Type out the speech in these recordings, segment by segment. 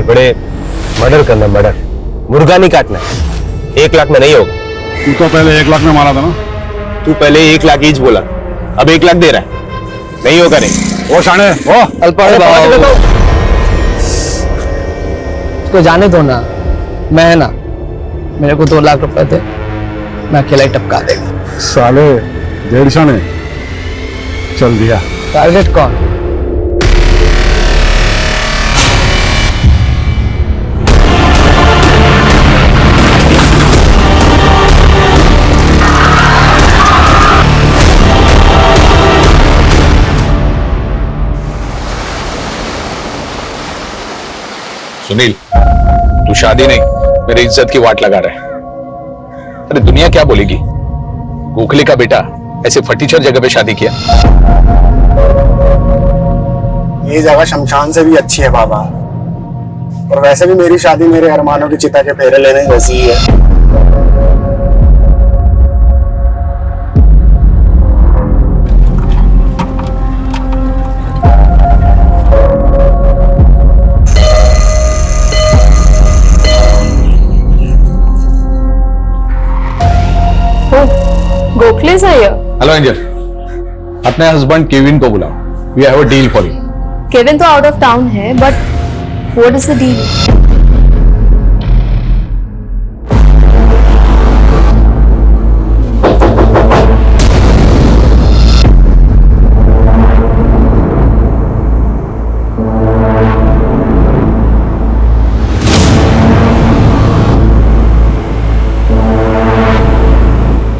बड़े मर्डर करना, मर्डर, मुर्गा नहीं काटना। 1 लाख में नहीं होगा। तू तो पहले 1 लाख में मारा था ना। तू पहले 1 लाख ईच बोला, अब 1 लाख दे रहा है। नहीं होगा। नहीं ओ शाणे, ओ अल्पाड़ उसको जाने दो ना, मैं है ना, मेरे को 2 लाख रुपए थे, मैं अकेला ही टपका देगा। साले 1.5 शाणे चल दिया। टारगेट कौन? सुनील, तू शादी नहीं मेरी इज्जत की वाट लगा रहा है। अरे दुनिया क्या बोलेगी, गोखले का बेटा ऐसे फटीचर जगह पे शादी किया। ये जगह शमशान से भी अच्छी है बाबा, और वैसे भी मेरी शादी मेरे अरमानों की चिता के फेरे लेने जैसी ही है। गोखले से है। हेलो एंजल, अपने हस्बैंड केविन को बुलाओ। We have a deal for you. Kevin तो आउट ऑफ टाउन है, but what is the deal?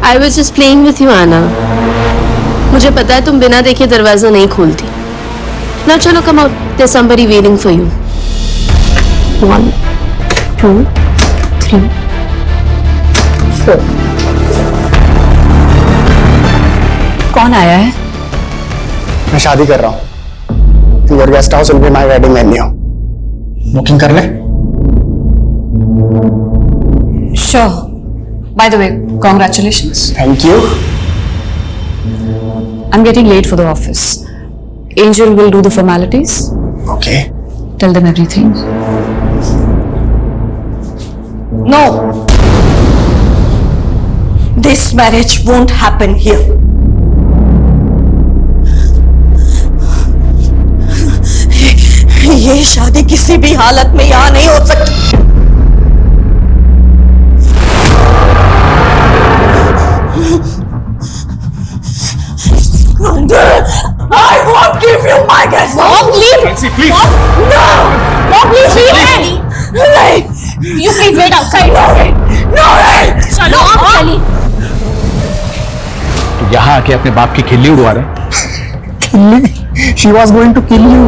I was just playing with you, Anna. मुझे पता है तुम बिना देखे दरवाजा नहीं खोलती। Now चलो, come out. There's somebody waiting for you. 1, 2, 3, 4. कौन आया है? मैं शादी कर रहा हूँ। Your guest house will be my wedding venue. Booking कर ले। Sure. By the way, congratulations. Thank you. I'm getting late for the office. Angel will do the formalities. Okay. Tell them everything. No. This marriage won't happen here. ये शादी किसी भी हालत में यहां नहीं हो सकती। I won't give you my guest. Mom, leave! please. Mom, no! Mom, please leave me! You please wait outside. No way! चलो, आप चलिए। तू यहाँ आके अपने बाप की खिल्ली उड़वा रहे। She was going to kill you.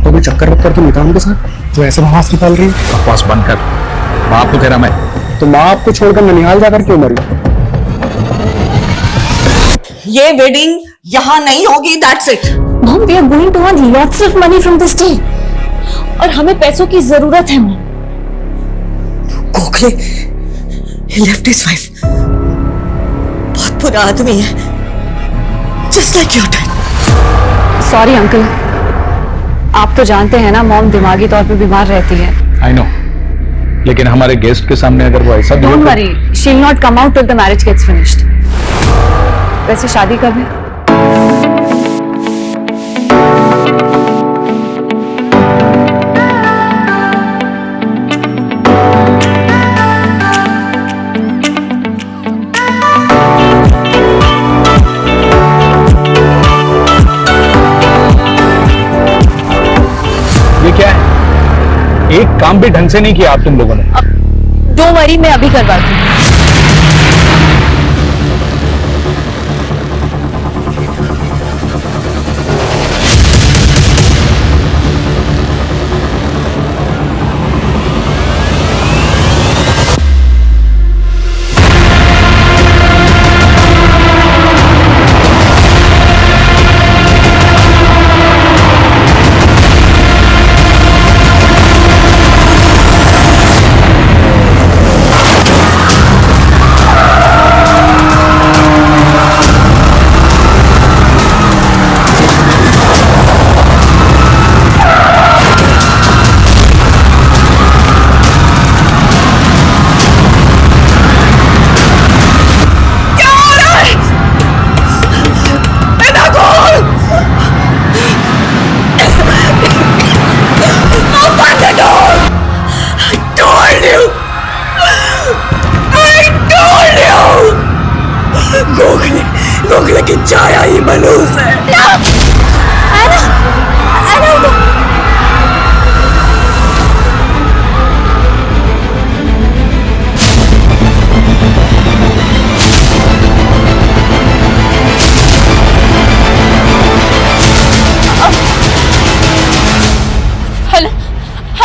तो भी चक्कर वक्कर तो निकाल के साथ जो ऐसे बकवास निकाल रही है। बकवास बंद कर। बाप को तेरा मैं। तो माँ आपको छोड़कर ननिहाल जाकर क्यों मरी? ये वेडिंग यहाँ नहीं होगी, that's it. Mom, we are going to earn lots of money from this deal. और हमें पैसों की जरूरत है, Mom. Gokhale, he left his wife. बहुत बुरा आदमी है, just like your dad. Sorry, uncle. आप तो जानते हैं ना, मॉम दिमागी तौर पे बीमार रहती है। आई नो, लेकिन हमारे गेस्ट के सामने अगर वो ऐसा Don't worry, she'll not come out till the marriage gets finished. वैसे शादी कब है? ये क्या है? एक काम भी ढंग से नहीं किया आप तुम लोगों ने। Don't worry, मैं अभी करवाती हूँ।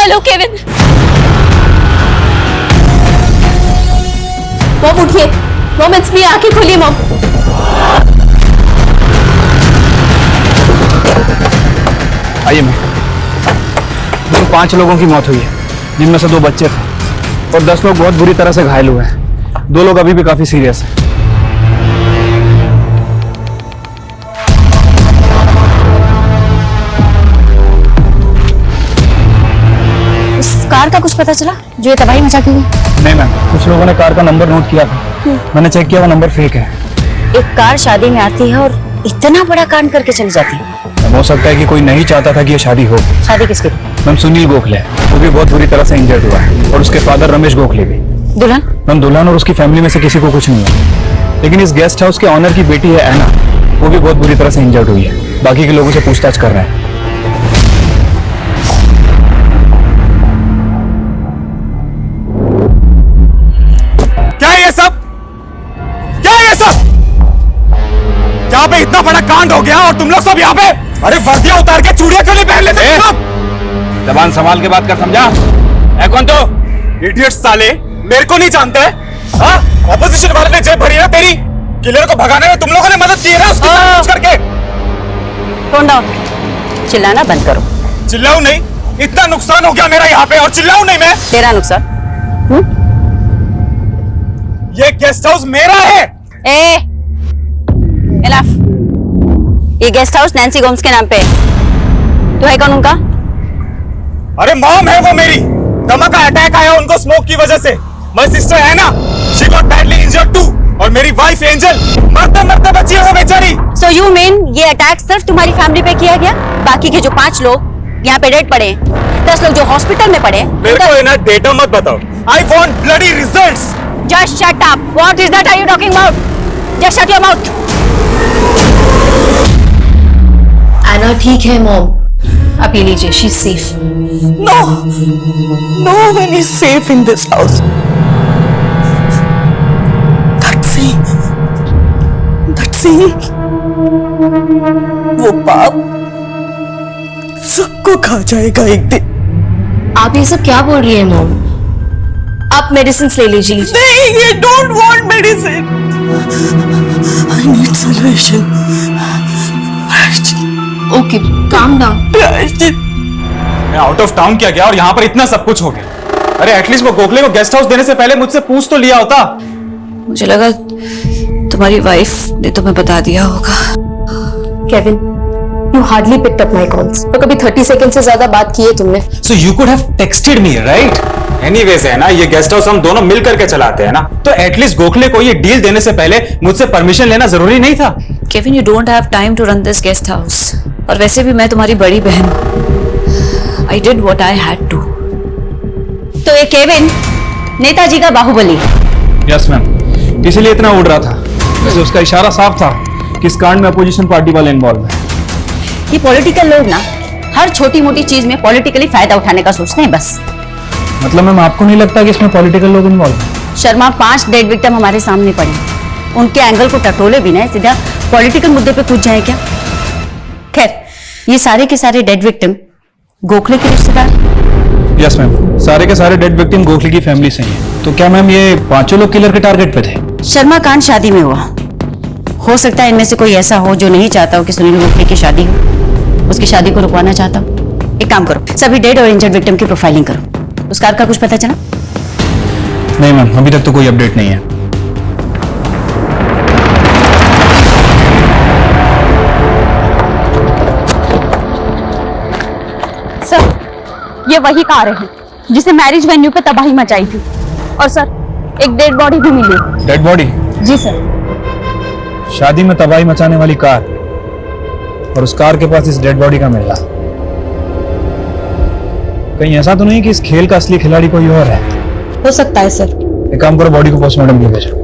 Hello Kevin. मॉम उठिए, मॉम इट्स मी, आंखें खोलिए मॉम। आइए मैं। 5 लोगों की मौत हुई है, जिनमें से 2 बच्चे थे और 10 लोग बहुत बुरी तरह से घायल हुए हैं। 2 लोग अभी भी काफी सीरियस हैं। उस कार का कुछ पता चला जो ये तबाही मचा के गई? नहीं मैम, कुछ लोगों ने कार का नंबर नोट किया था, मैंने चेक किया, वो नंबर फेक है। एक कार शादी में आती है और इतना बड़ा कांड करके चली जाती है। हो सकता है कि कोई नहीं चाहता था कि ये शादी हो। शादी किसकी? मैम सुनील गोखले, वो भी बहुत बुरी तरह से इंजर्ड हुआ है, और उसके फादर रमेश गोखले भी। दुल्हन? मैम दुल्हन और उसकी फैमिली में से किसी को कुछ नहीं हुआ, लेकिन इस गेस्ट हाउस के ऑनर की बेटी है ऐना, वो भी बहुत बुरी तरह से इंजर्ड हुई है। बाकी के लोगों से पूछताछ कर रहे हैं। क्या ये सब? क्या ये सब? यहाँ पे इतना बड़ा कांड हो गया और तुम लोग सब यहाँ पे? अरे वर्दियां उतार के चूड़ियां क्यों नहीं पहन लेते तुम लोग? जबान संभाल के बात कर, समझा? है कौन तो? इडियट साले, मेरे को नहीं जानते? हाँ, ऑपोजिशन वाले ने जेब भरी है तेरी। किलर को भगाने में तुम लोगों ने मदद की है ना, उसकी पूछ करके। फोन डाउन, चिल्लाना बंद करो। चिल्लाऊं नहीं? इतना नुकसान हो गया मेरा यहाँ पे और चिल्लाऊं नहीं मैं? तेरा नुकसान? ये गेस्ट हाउस मेरा है। इनफ। ये गेस्ट हाउस नैन्सी गोम्स के नाम पे है। तो है कौन उनका? अरे मॉम है वो मेरी। दमा का अटैक आया उनको स्मोक की वजह से। माय सिस्टर है ना, she got badly injured too. और मेरी वाइफ एंजल मरते मरते बची है वो बेचारी। So you mean ये अटैक सिर्फ तुम्हारी फैमिली पे किया गया? बाकी के जो 5 लोग यहाँ पे डेड पड़े, 10 लोग जो हॉस्पिटल में पड़े। मेरे को ना डेटा मत बताओ। I want bloody results. Just shut up. What is that are you talking about? Just shut your mouth. एना ठीक है मॉम, आप ये लीजिए, she is safe. No, no one is safe in this house. That scene, वो पाप सबको खा जाएगा एक दिन। आप ये सब क्या बोल रही है मॉम? आप मेडिसिन ले लीजिए। नहीं, ये don't want medicine. I need salvation. Okay, calm down. मैं आउट ऑफ टाउन क्या गया और यहाँ पर इतना सब कुछ हो गया। अरे एटलीस्ट वो गोखले को गेस्ट हाउस देने से पहले मुझसे पूछ तो लिया होता। मुझे लगा तुम्हारी वाइफ ने तुम्हें बता दिया होगा। Kevin, you hardly picked up my calls. तो कभी 30 सेकंड से ज्यादा बात की है तुमने। So you could have texted me, right? Anyways है ना, ये गेस्ट हाउस हम दोनों मिल करके चलाते हैं ना, तो एटलीस्ट गोखले को ये डील देने से पहले मुझसे परमिशन लेना जरूरी नहीं था। Kevin, you don't have time to run this guest house. और वैसे भी मैं तुम्हारी बड़ी बहन हूँ। I did what I had to. तो ये केविन नेताजी का बाहुबली। यस मैम, इसीलिए इतना उड़ रहा था। वैसे उसका इशारा साफ था कि इस कांड में अपोजिशन पार्टी वाले इन्वॉल्व हैं। ये पॉलिटिकल लोग ना हर छोटी मोटी चीज में पॉलिटिकली फायदा उठाने का सोचते हैं बस। मतलब मैम आपको नहीं लगता कि इसमें पॉलिटिकल लोग इन्वॉल्व हैं? शर्मा, 5 डेड विक्टिम हमारे सामने पड़े, उनके एंगल को टटोले बिना सीधा पॉलिटिकल मुद्दे पे कूद जाए क्या? खैर, ये सारे के सारे डेड विक्टिम गोखले के रिश्तेदार? यस मैम, सारे के सारे डेड विक्टिम गोखले की फैमिली से ही हैं। तो क्या मैम ये 5 लोग किलर के टारगेट पे थे? शर्मा कांड शादी में हुआ, हो सकता है इनमें से कोई ऐसा हो जो नहीं चाहता हो कि सुनील गोखले की शादी हो, उसकी शादी को रुकवाना चाहता हो। एक काम करो, सभी डेड और इंजर्ड विक्टिम की प्रोफाइलिंग करो। उस कार का कुछ पता चला? नहीं मैम, अभी तक तो कोई अपडेट नहीं है। सर, ये वही कार है जिसे मैरिज वेन्यू पे तबाही मचाई थी। और सर, एक डेड बॉडी भी मिली। Dead body? जी सर। शादी में तबाही मचाने वाली कार और उस कार के पास इस डेड बॉडी का मिलना, कहीं ऐसा तो नहीं कि इस खेल का असली खिलाड़ी कोई और है? हो सकता है सर। एक काम करो, बॉडी को पोस्टमार्टम के लिए भेजो।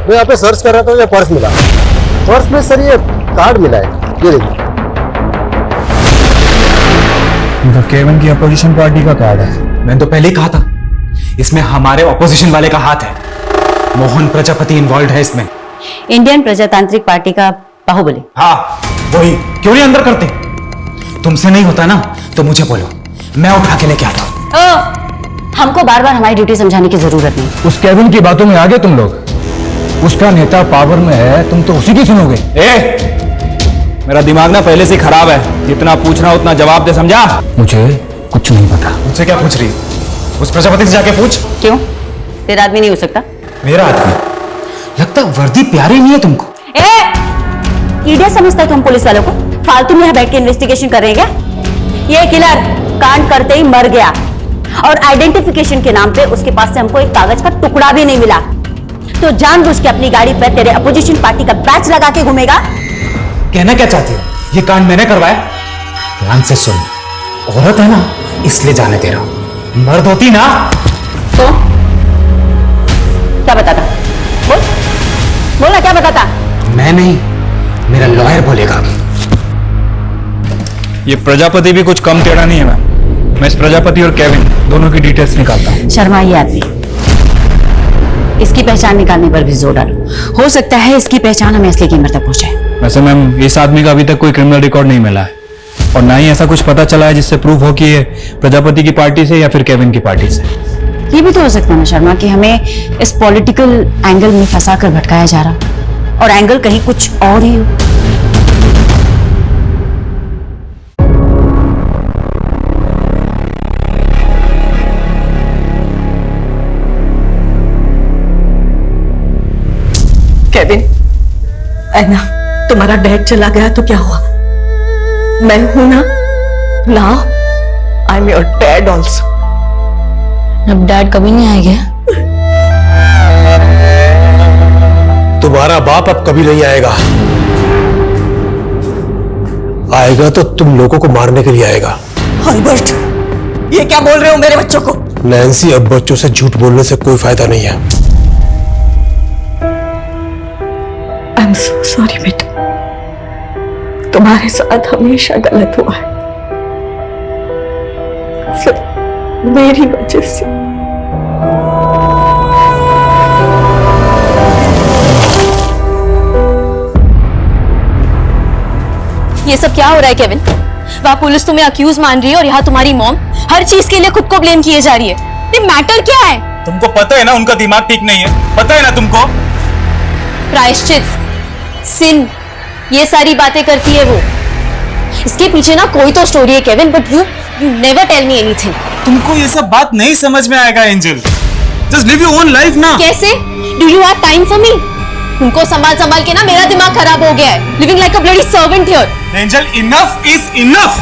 मैं यहाँ पे सर्च कर रहा था, मुझे पर्स मिला। पर्स में सर ये कार्ड मिला है, ये देखिए। मतलब केविन की अपोजिशन पार्टी का कार्ड है। मैंने तो पहले ही कहा था, इसमें हमारे ऑपोजिशन वाले का हाथ है। मोहन प्रजापति इन्वॉल्व है इसमें। इंडियन प्रजातांत्रिक पार्टी का बाहुबली। हाँ वही। क्यों नहीं अंदर करते? तुमसे नहीं होता ना तो मुझे बोलो, मैं उठा के लेके आता हूँ। हमको बार बार हमारी ड्यूटी समझाने की जरूरत नहीं। उस केविन की बातों में आ गए तुम लोग। उसका नेता पावर में है, तुम तो उसी की सुनोगे। मेरा दिमाग ना पहले से ही खराब है, जितना पूछना उतना जवाब दे, समझा? मुझे कुछ नहीं पता। मुझसे क्या पूछ रही है? उस प्रजापति से जाके पूछ। क्यों? तेरा आदमी नहीं हो सकता? मेरा आदमी? लगता वर्दी प्यारी नहीं है तुमको। इडियट समझता है तुम पुलिस वालों को? फालतू में यहाँ बैठ के इन्वेस्टिगेशन कर रहे हैं क्या? ये किलर कांड करते ही मर गया और आइडेंटिफिकेशन के नाम पे उसके पास से हमको एक कागज का टुकड़ा भी नहीं मिला। तो जानबूझ के अपनी गाड़ी पर तेरे अपोजिशन पार्टी का बैच लगा के घूमेगा। कहना क्या चाहती हो? ये कांड मैंने करवाया? ध्यान से सुन, औरत है ना इसलिए जाने दे रहा हूं, मर्द होती ना तो क्या बताता? बोल बोला, क्या बताता? मैं नहीं, मेरा लॉयर बोलेगा। ये प्रजापति भी कुछ कम टेढ़ा नहीं है मैम। मैं इस प्रजापति और केविन दोनों की डिटेल्स निकालता हूँ। शर्मा ये आदमी, इसकी पहचान निकालने पर भी जोर डालो। हो सकता है इसकी पहचान हमें असली कीमत तक पहुंचे। वैसे मैम इस आदमी का अभी तक कोई क्रिमिनल रिकॉर्ड नहीं मिला है और ना ही ऐसा कुछ पता चला है जिससे प्रूफ हो कि ये प्रजापति की पार्टी से या फिर केविन की पार्टी से। ये भी तो हो सकता है ना शर्मा कि हमें इस पॉलिटिकल एंगल में फंसा कर भटकाया जा रहा और एंगल कहीं कुछ और ही हो। केविन, ऐना, तुम्हारा डैड चला गया तो क्या हुआ? मैं हूं ना, now I am your dad also. अब डैड कभी नहीं आएगा। तुम्हारा बाप अब कभी नहीं आएगा। आएगा तो तुम लोगों को मारने के लिए आएगा। अल्बर्ट, ये क्या बोल रहे हो मेरे बच्चों को? नैन्सी, अब बच्चों से झूठ बोलने से कोई फायदा नहीं है। आई एम सो सॉरी बेटा, तुम्हारे साथ हमेशा गलत हुआ है, सिर्फ मेरी वजह से। ये सब क्या हो रहा है केविन? वहां पुलिस तुम्हें अक्यूज मान रही है और यहाँ तुम्हारी मॉम हर चीज के लिए खुद को ब्लेम किए जा रही है। ये मैटर क्या है? तुमको पता है ना उनका दिमाग ठीक नहीं है, पता है ना तुमको? प्रायश्चित, सिन, ये सारी बातें करती है वो। इसके पीछे ना कोई तो स्टोरी है Kevin, but you never tell me anything. तुमको ये सब बात नहीं समझ में आएगा Angel. Just live your own life ना। कैसे? Do you have time for me? उनको संभाल संभाल के ना मेरा दिमाग खराब हो गया है। Living like a bloody servant here. Angel, enough is enough.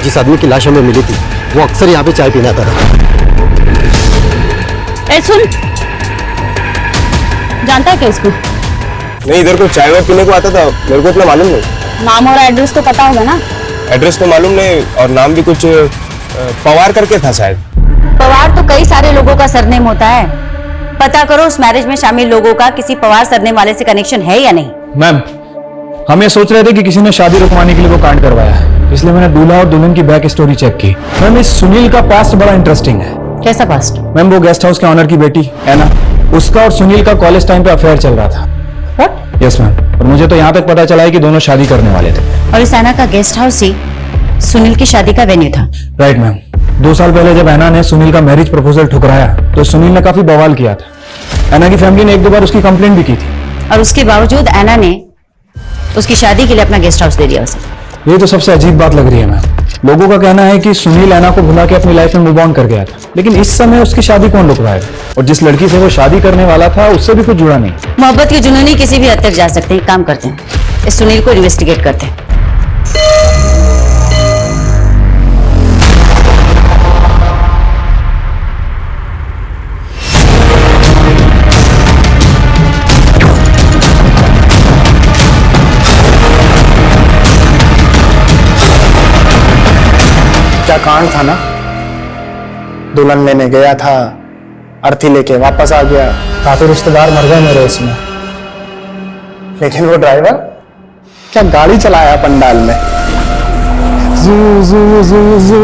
जिस आदमी की लाश हमें मिली थी वो अक्सर यहाँ पे चाय पीने आता था। ए सुन, जानता है क्या इसको? नहीं, इधर को चाय वाय पीने को आता था, मेरे को इतना मालूम नहीं। नाम और एड्रेस तो पता होगा ना? एड्रेस तो मालूम नहीं और नाम भी कुछ पवार करके था शायद। पवार तो कई सारे लोगों का सरनेम होता है। पता करो उस मैरिज में शामिल लोगों का किसी पवार सरनेम वाले से कनेक्शन है या नहीं। मैम, हम ये सोच रहे थे कि किसी ने शादी रुकवाने के लिए वो कांड करवाया है, इसलिए मैंने दूल्हा और दुल्हन की बैक स्टोरी चेक की। मैम, इस सुनील का पास्ट बड़ा इंटरेस्टिंग है। कैसा पास्ट? मैम, वो गेस्ट हाउस के ऑनर की बेटी है ना, उसका और सुनील का कॉलेज टाइम पे अफेयर चल रहा था। What? यस मैम, और मुझे तो यहाँ तक पता चला है कि दोनों शादी करने वाले थे। और इस ऐना का गेस्ट हाउस ही सुनील की शादी का वेन्यू था। राइट मैम, 2 साल पहले जब ऐना ने सुनील का मैरिज प्रपोजल ठुकराया तो सुनील ने काफी बवाल किया था। ऐना की फैमिली ने 1-2 बार उसकी कंप्लेंट भी की थी और उसके बावजूद ऐना ने उसकी शादी के लिए अपना गेस्ट हाउस दे दिया उसे। ये तो सबसे अजीब बात लग रही है मैम। लोगों का कहना है कि सुनील ऐना को भुला के अपनी लाइफ में मूव ऑन कर गया था, लेकिन इस समय उसकी शादी कौन रुकवाएगा? और जिस लड़की से वो शादी करने वाला था उससे भी कुछ जुड़ा नहीं। मोहब्बत के जुनूनी किसी भी हद तक जा सकते हैं। काम करते हैं, इस सुनील को इन्वेस्टिगेट करते हैं। क्या कांड था ना, दुल्हन लेने गया था, अर्थी लेके वापस आ गया। काफी रिश्तेदार मर गए मेरे इसमें, लेकिन वो ड्राइवर क्या गाड़ी चलाया पंडाल में। जू जू जू जू,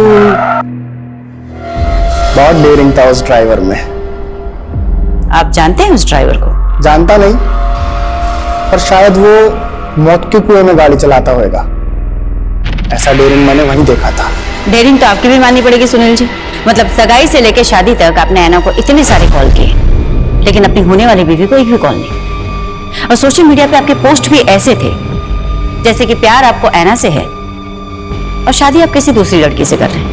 बहुत डेयरिंग था उस ड्राइवर में। आप जानते हैं उस ड्राइवर को? जानता नहीं, पर शायद वो मौत के कुएं में गाड़ी चलाता होगा। ऐसा डेयरिंग मैंने वहीं देखा था। डेयरिंग तो आपकी भी माननी पड़ेगी सुनील जी। मतलब सगाई से लेकर शादी तक आपने ऐना को इतने सारे कॉल किए, लेकिन अपनी होने वाली बीवी को एक भी कॉल नहीं। और सोशल मीडिया पे आपके पोस्ट भी ऐसे थे जैसे कि प्यार आपको ऐना से है और शादी आप किसी दूसरी लड़की से कर रहे हैं।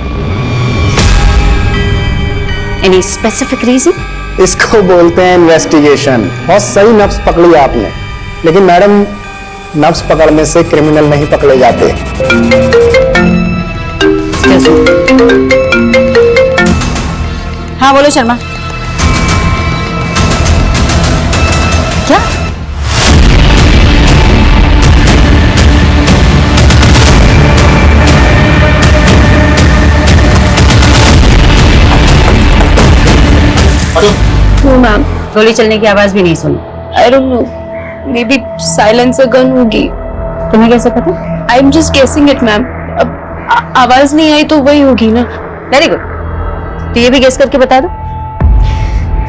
Any specific reason? इसको बोलते हैं इन्वेस्टिगेशन। बहुत सही नब्ज पकड़ी आपने, लेकिन मैडम नब्ज पकड़ने से क्रिमिनल नहीं पकड़े जाते। हाँ बोलो शर्मा। क्या? No, ma'am. गोली चलने की आवाज भी नहीं सुनी। I don't know. Maybe silencer gun होगी। तुम्हें कैसे पता? I'm just guessing it, ma'am. अब आवाज नहीं आई तो वही होगी ना। Very good. तो ये भी गेस करके बता दो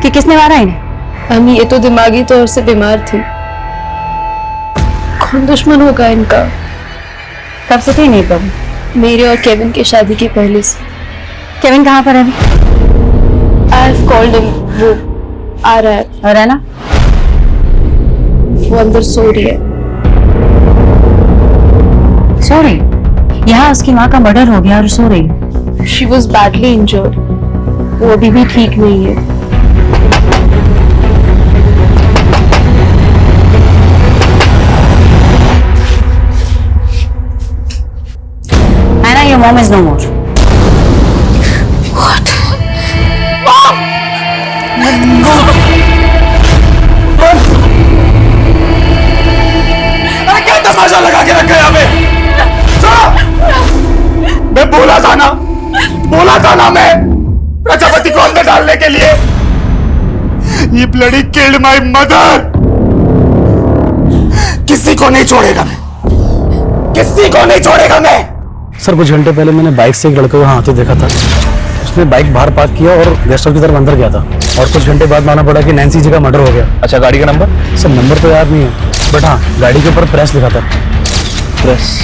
कि किसने मारा इन्हें। हम ये तो दिमागी तौर से बीमार थी। कौन दुश्मन होगा इनका? कब से थी नहीं प्रॉब्लम? मेरे और केविन की शादी के पहले से। केविन कहाँ पर है अभी? I've called him. वो आ रहा है। और है ना? वो अंदर सो रही है। सो रही? यहाँ उसकी माँ का मर्डर हो गया और सो रही है। She was badly injured. वो अभी भी ठीक नहीं है। Anna, your mom is no more. What? अरे क्या तमाशा लगा के रखा है यहाँ पे? मैं बोला था ना मैं प्रजापति को अंदर डालने के लिए। ये ब्लडी किल्ड माय मदर। किसी को नहीं छोड़ेगा मैं, किसी को नहीं छोड़ेगा मैं। सर कुछ घंटे पहले मैंने बाइक से एक लड़के को वहाँ आते देखा था। उसने बाइक बाहर पार्क किया और गेस्ट हाउस की तरफ अंदर गया था, और कुछ घंटे बाद मालूम पड़ा कि नैन्सी जी का मर्डर हो गया। अच्छा, गाड़ी का नंबर? सर नंबर तो याद नहीं है, बट हाँ गाड़ी के ऊपर प्रेस लिखा था। प्रेस?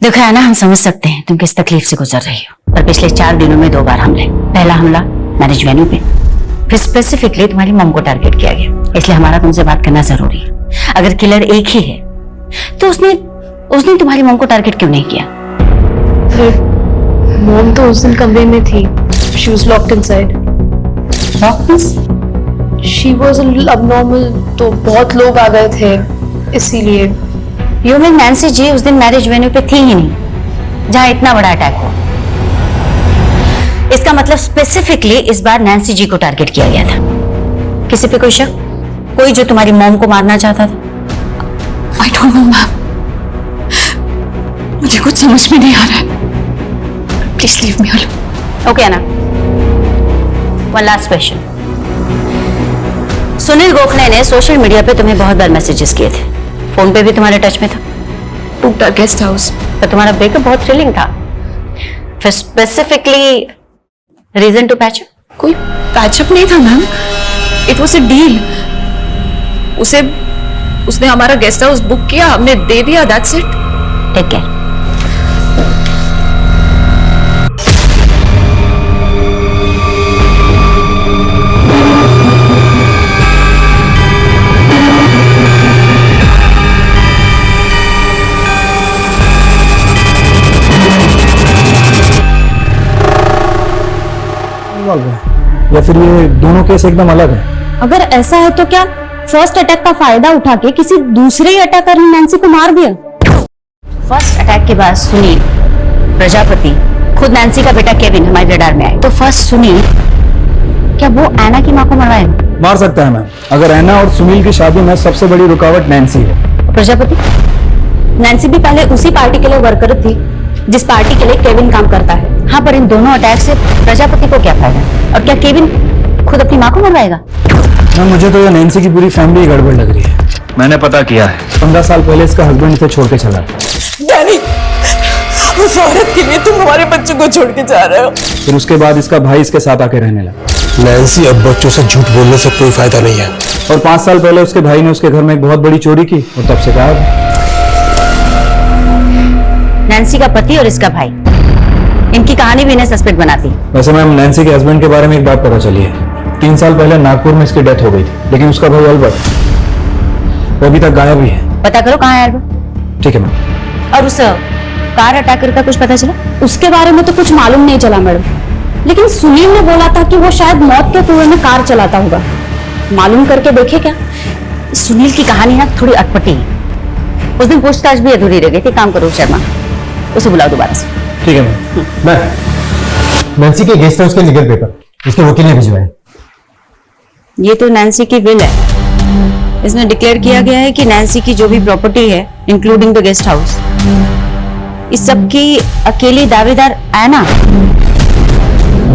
देखो है ना, हम समझ सकते हैं तुम किस तकलीफ से गुजर रही हो, पर पिछले 4 दिनों में 2 बार हमले। पहला हमला मैरिज वेन्यू पे, फिर स्पेसिफिकली तुम्हारी मॉम को टारगेट किया गया। इसलिए हमारा तुमसे बात करना जरूरी है। अगर किलर एक ही है तो उसने तुम्हारी मॉम को टारगेट क्यों नहीं किया? मॉम तो उस दिन कमरे में थी। She was locked inside. She was a little abnormal, तो बहुत लोग आ गए थे इसीलिए। यू मीन नैन्सी जी उस दिन मैरिज वेन्यू पे थी ही नहीं जहां इतना बड़ा अटैक हुआ? इसका मतलब स्पेसिफिकली इस बार नैन्सी जी को टारगेट किया गया था। किसी पे कोई शक? कोई जो तुम्हारी मॉम को मारना चाहता था? I don't know, ma'am. मुझे कुछ समझ में नहीं आ रहा है। Please leave me alone. Okay ना, one last question. Sunil Gokhale ने सोशल मीडिया पे तुम्हें बहुत बार मैसेजेस किए थे, फोन पे भी तुम्हारे टच में था। Book the guest house. पर तुम्हारा ब्रेकअप बहुत थ्रिलिंग था। फिर specifically reason to patch up? कोई पैचअप नहीं था ma'am, it was a deal. उसने हमारा गेस्ट हाउस बुक किया, हमने दे दिया, दैट्स इट। Take care. या फिर ये दोनों केस एकदम अलग है? अगर ऐसा है तो क्या फर्स्ट अटैक का फायदा उठा के किसी दूसरे ही अटैकर ने नैन्सी को मार दिया? फर्स्ट अटैक के बाद सुनील, प्रजापति, खुद नैन्सी का बेटा केविन हमारे रडार में आए। तो फर्स्ट सुनील, क्या वो ऐना की मां को मरवाएगा? मार सकता है मैम। अगर ऐना और सुनील की शादी में सबसे बड़ी रुकावट नैन्सी है। प्रजापति? नैन्सी भी पहले उसी पार्टी के लिए वर्कर थी जिस पार्टी के लिए केविन काम करता है। हाँ, पर इन दोनों अटैक से प्रजापति को क्या फायदा? और क्या केविन खुद अपनी मां को मरवाएगा? मैम मुझे तो ये नैन्सी की पूरी फैमिली गड़बड़ लग रही है। मैंने पता किया है। 15 साल पहले इसका हस्बैंड इसे छोड़ के चला। डैडी, उस औरत के लिए तुम हमारे बच्चों को छोड़ के जा रहे हो। फिर उसके बाद इसका भाई इसके साथ आके रहने लगा। नैन्सी, अब बच्चों से झूठ बोलने से कोई फायदा नहीं है। और 5 साल पहले उसके भाई ने उसके घर में एक बहुत बड़ी चोरी की और तब से गायब। नैन्सी का पति और इसका भाई, इनकी कहानी भी इन्हें सस्पेक्ट बनाती। वैसे मैम, नैन्सी के हस्बैंड के बारे में एक बात पता चली है। 3 साल पहले नागपुर में इसकी डेथ हो गई थी, लेकिन उसका भाई अल्बर्ट, वो अभी तक गायब ही है। पता करो कहाँ है अल्बर्ट। ठीक है मैम। और उस कार अटैकर का कुछ पता चला? उसके बारे में तो कुछ मालूम नहीं चला मैडम, लेकिन सुनील ने बोला था कि वो शायद मौत के कुएं में कार चलाता होगा। मालूम करके देखे क्या? सुनील की कहानी ना थोड़ी अटपटी है। उस दिन पूछताछ भी अधूरी रह गई थी। काम करो शर्मा, उसे बुलाओ दोबारा से। ठीक है मैम। नैन्सी के गेस्ट हाउस के लीगल पेपर इसके वकील ने भिजवाए। ये तो नैन्सी की विल है। इसमें डिक्लेयर किया गया है कि नैन्सी की जो भी प्रॉपर्टी है, इंक्लूडिंग द गेस्ट हाउस, इस सब की अकेली दावेदार ऐना।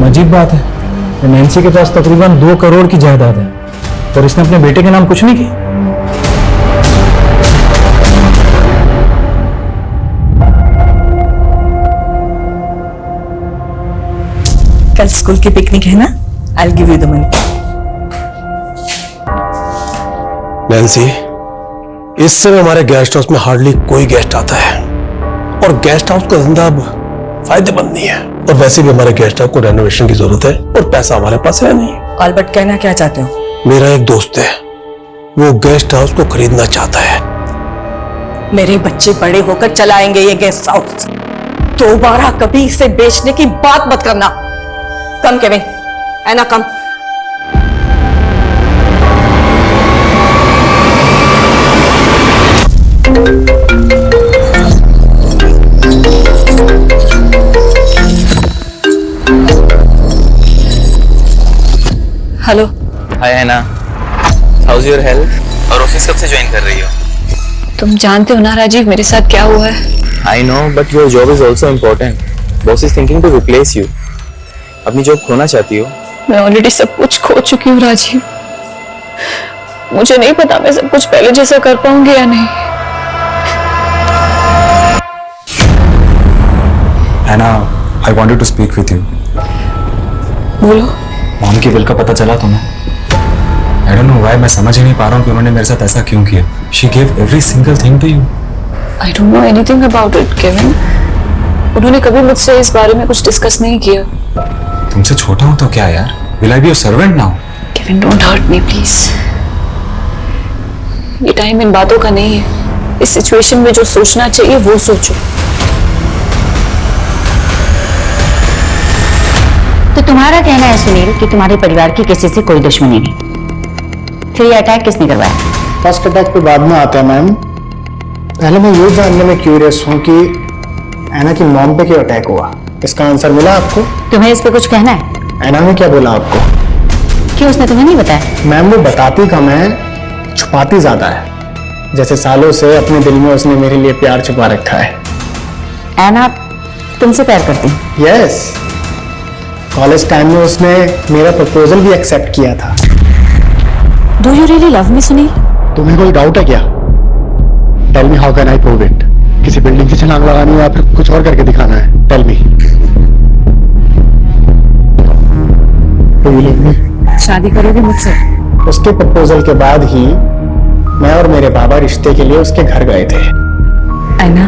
अजीब बात है, नैन्सी के पास तकरीबन 2 करोड़ की जायदाद है और इसने अपने बेटे के नाम कुछ नहीं किया। कल स्कूल की पिकनिक है ना? I'll give you the money. Nancy, इस समय हमारे गेस्ट हाउस में हार्डली कोई गेस्ट आता है और गेस्ट हाउस का धंधा अब फायदेमंद नहीं है। और वैसे भी हमारे गेस्ट हाउस को रेनोवेशन की जरूरत है और पैसा हमारे पास है नहीं। ऑल्बर्ट, कहना क्या चाहते हो? मेरा एक दोस्त है, वो गेस्ट हाउस को खरीदना चाहता है। मेरे बच्चे बड़े होकर चलाएंगे ये गेस्ट हाउस। दोबारा कभी इसे बेचने की बात मत करना। कम केविन, ऐना कम। हेलो। हाय हैना, हाउस योर हेल्थ? और ऑफिस कब से ज्वाइन कर रही हो? तुम जानते हो ना राजीव, मेरे साथ क्या हुआ है। I know, but your job is also important. Boss is thinking to replace you. अपनी जॉब खोना चाहती हो? मैं ऑलरेडी सब कुछ खो चुकी हूँ राजीव। मुझे नहीं पता मैं सब कुछ पहले जैसा कर पाऊंगी या नहीं। Anna, I wanted to speak with you. बोलो। मॉम की विल का पता चला तुम्हें? I don't know why, मैं समझ ही नहीं पा रहा हूँ कि उन्होंने मेरे साथ ऐसा क्यों किया। She gave every single thing to you. I don't know anything about it, Kevin. उन्होंने कभी मुझसे इस बारे में कुछ डिस्कस नहीं किया। तुमसे छोटा हूँ तो क्या यार? Will I be your servant now? Kevin, don't hurt me, please. ये टाइम इन बातों का नहीं है। इस सिचुएशन में जो सोचना चाहिए वो सोचो। तो तुम्हारा कहना है सुनील कि तुम्हारे परिवार की किसी से कोई दुश्मनी नहीं। फिर ये अटैक किसने करवाया? फर्स्ट अटैक पे बाद में आता है मैम। पहले मैं ये जानने में क्यूरियस हूँ कि ऐना की मॉम पे क्यों अटैक हुआ। इसका आंसर मिला आपको? तुम्हें इस पे कुछ कहना है? ऐना ने क्या बोला आपको? क्यों, उसने तुम्हें नहीं बताया? मैम वो बताती कम है, छुपाती ज्यादा है। जैसे सालों से अपने दिल में उसने मेरे लिए प्यार छुपा रखा है। ऐना तुमसे प्यार करती है? यस, कॉलेज टाइम में उसने मेरा प्रपोजल भी एक्सेप्ट किया था। Do you really love me Sunil? तुम्हें कोई डाउट है क्या? Tell me how can I prove it? किसी बिल्डिंग से छलांग लगानी है या फिर कुछ और करके दिखाना है? Tell me. Do you love me? शादी करोगे मुझसे? उसके प्रपोजल के बाद ही मैं और मेरे बाबा रिश्ते के लिए उसके घर गए थे। ऐना,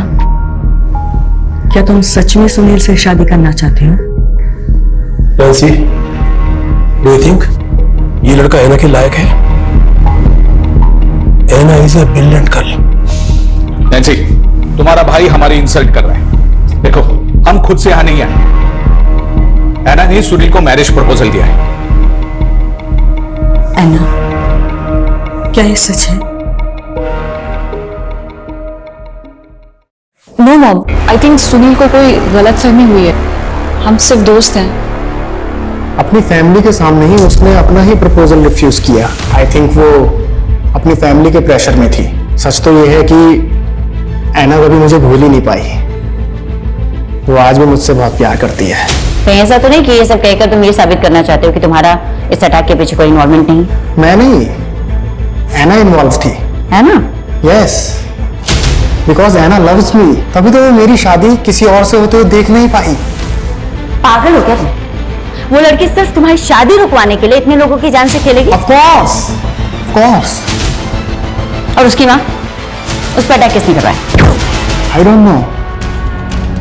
क्या तुम सच में सुनील से शादी करना चाहते हो? नैन्सी, डू यू थिंक ये लड़का ऐना के लायक है? Anna is a brilliant girl. Nancy, तुम्हारा भाई हमारी इंसल्ट कर रहा है। देखो, हम खुद से यहां नहीं आए। ऐना ने सुनील को मैरिज प्रपोजल दिया है। ऐना, क्या ये सच है? No mom, I think Sunil को कोई गलतफहमी हुई है। हम सिर्फ दोस्त हैं। अपनी फैमिली के सामने ही उसने अपना ही प्रपोजल रिफ्यूज किया। आई थिंक वो अपनी फैमिली के प्रेशर में थी। सच तो ये है कि ऐना कभी मुझे भूल ही नहीं पाई। वो आज भी मुझसे बहुत प्यार करती है। कहीं ऐसा तो नहीं कि ये सब कहकर तुम ये साबित करना चाहते हो कि तुम्हारा इस अटैक के पीछे कोई इन्वॉल्वमेंट नहीं? मैं नहीं, ऐना इन्वॉल्व थी। है ना? Yes, because Anna loves me. तभी तो वो मेरी शादी किसी और से होते हुए देख नहीं पाई। पागल हो क्या तुम? वो लड़की सिर्फ तुम्हारी शादी रुकवाने के लिए इतने लोगों की जान से खेलेगी? Of course. और उसकी माँ, उस पर अटैक किसने करवाया? आई डोंट नो,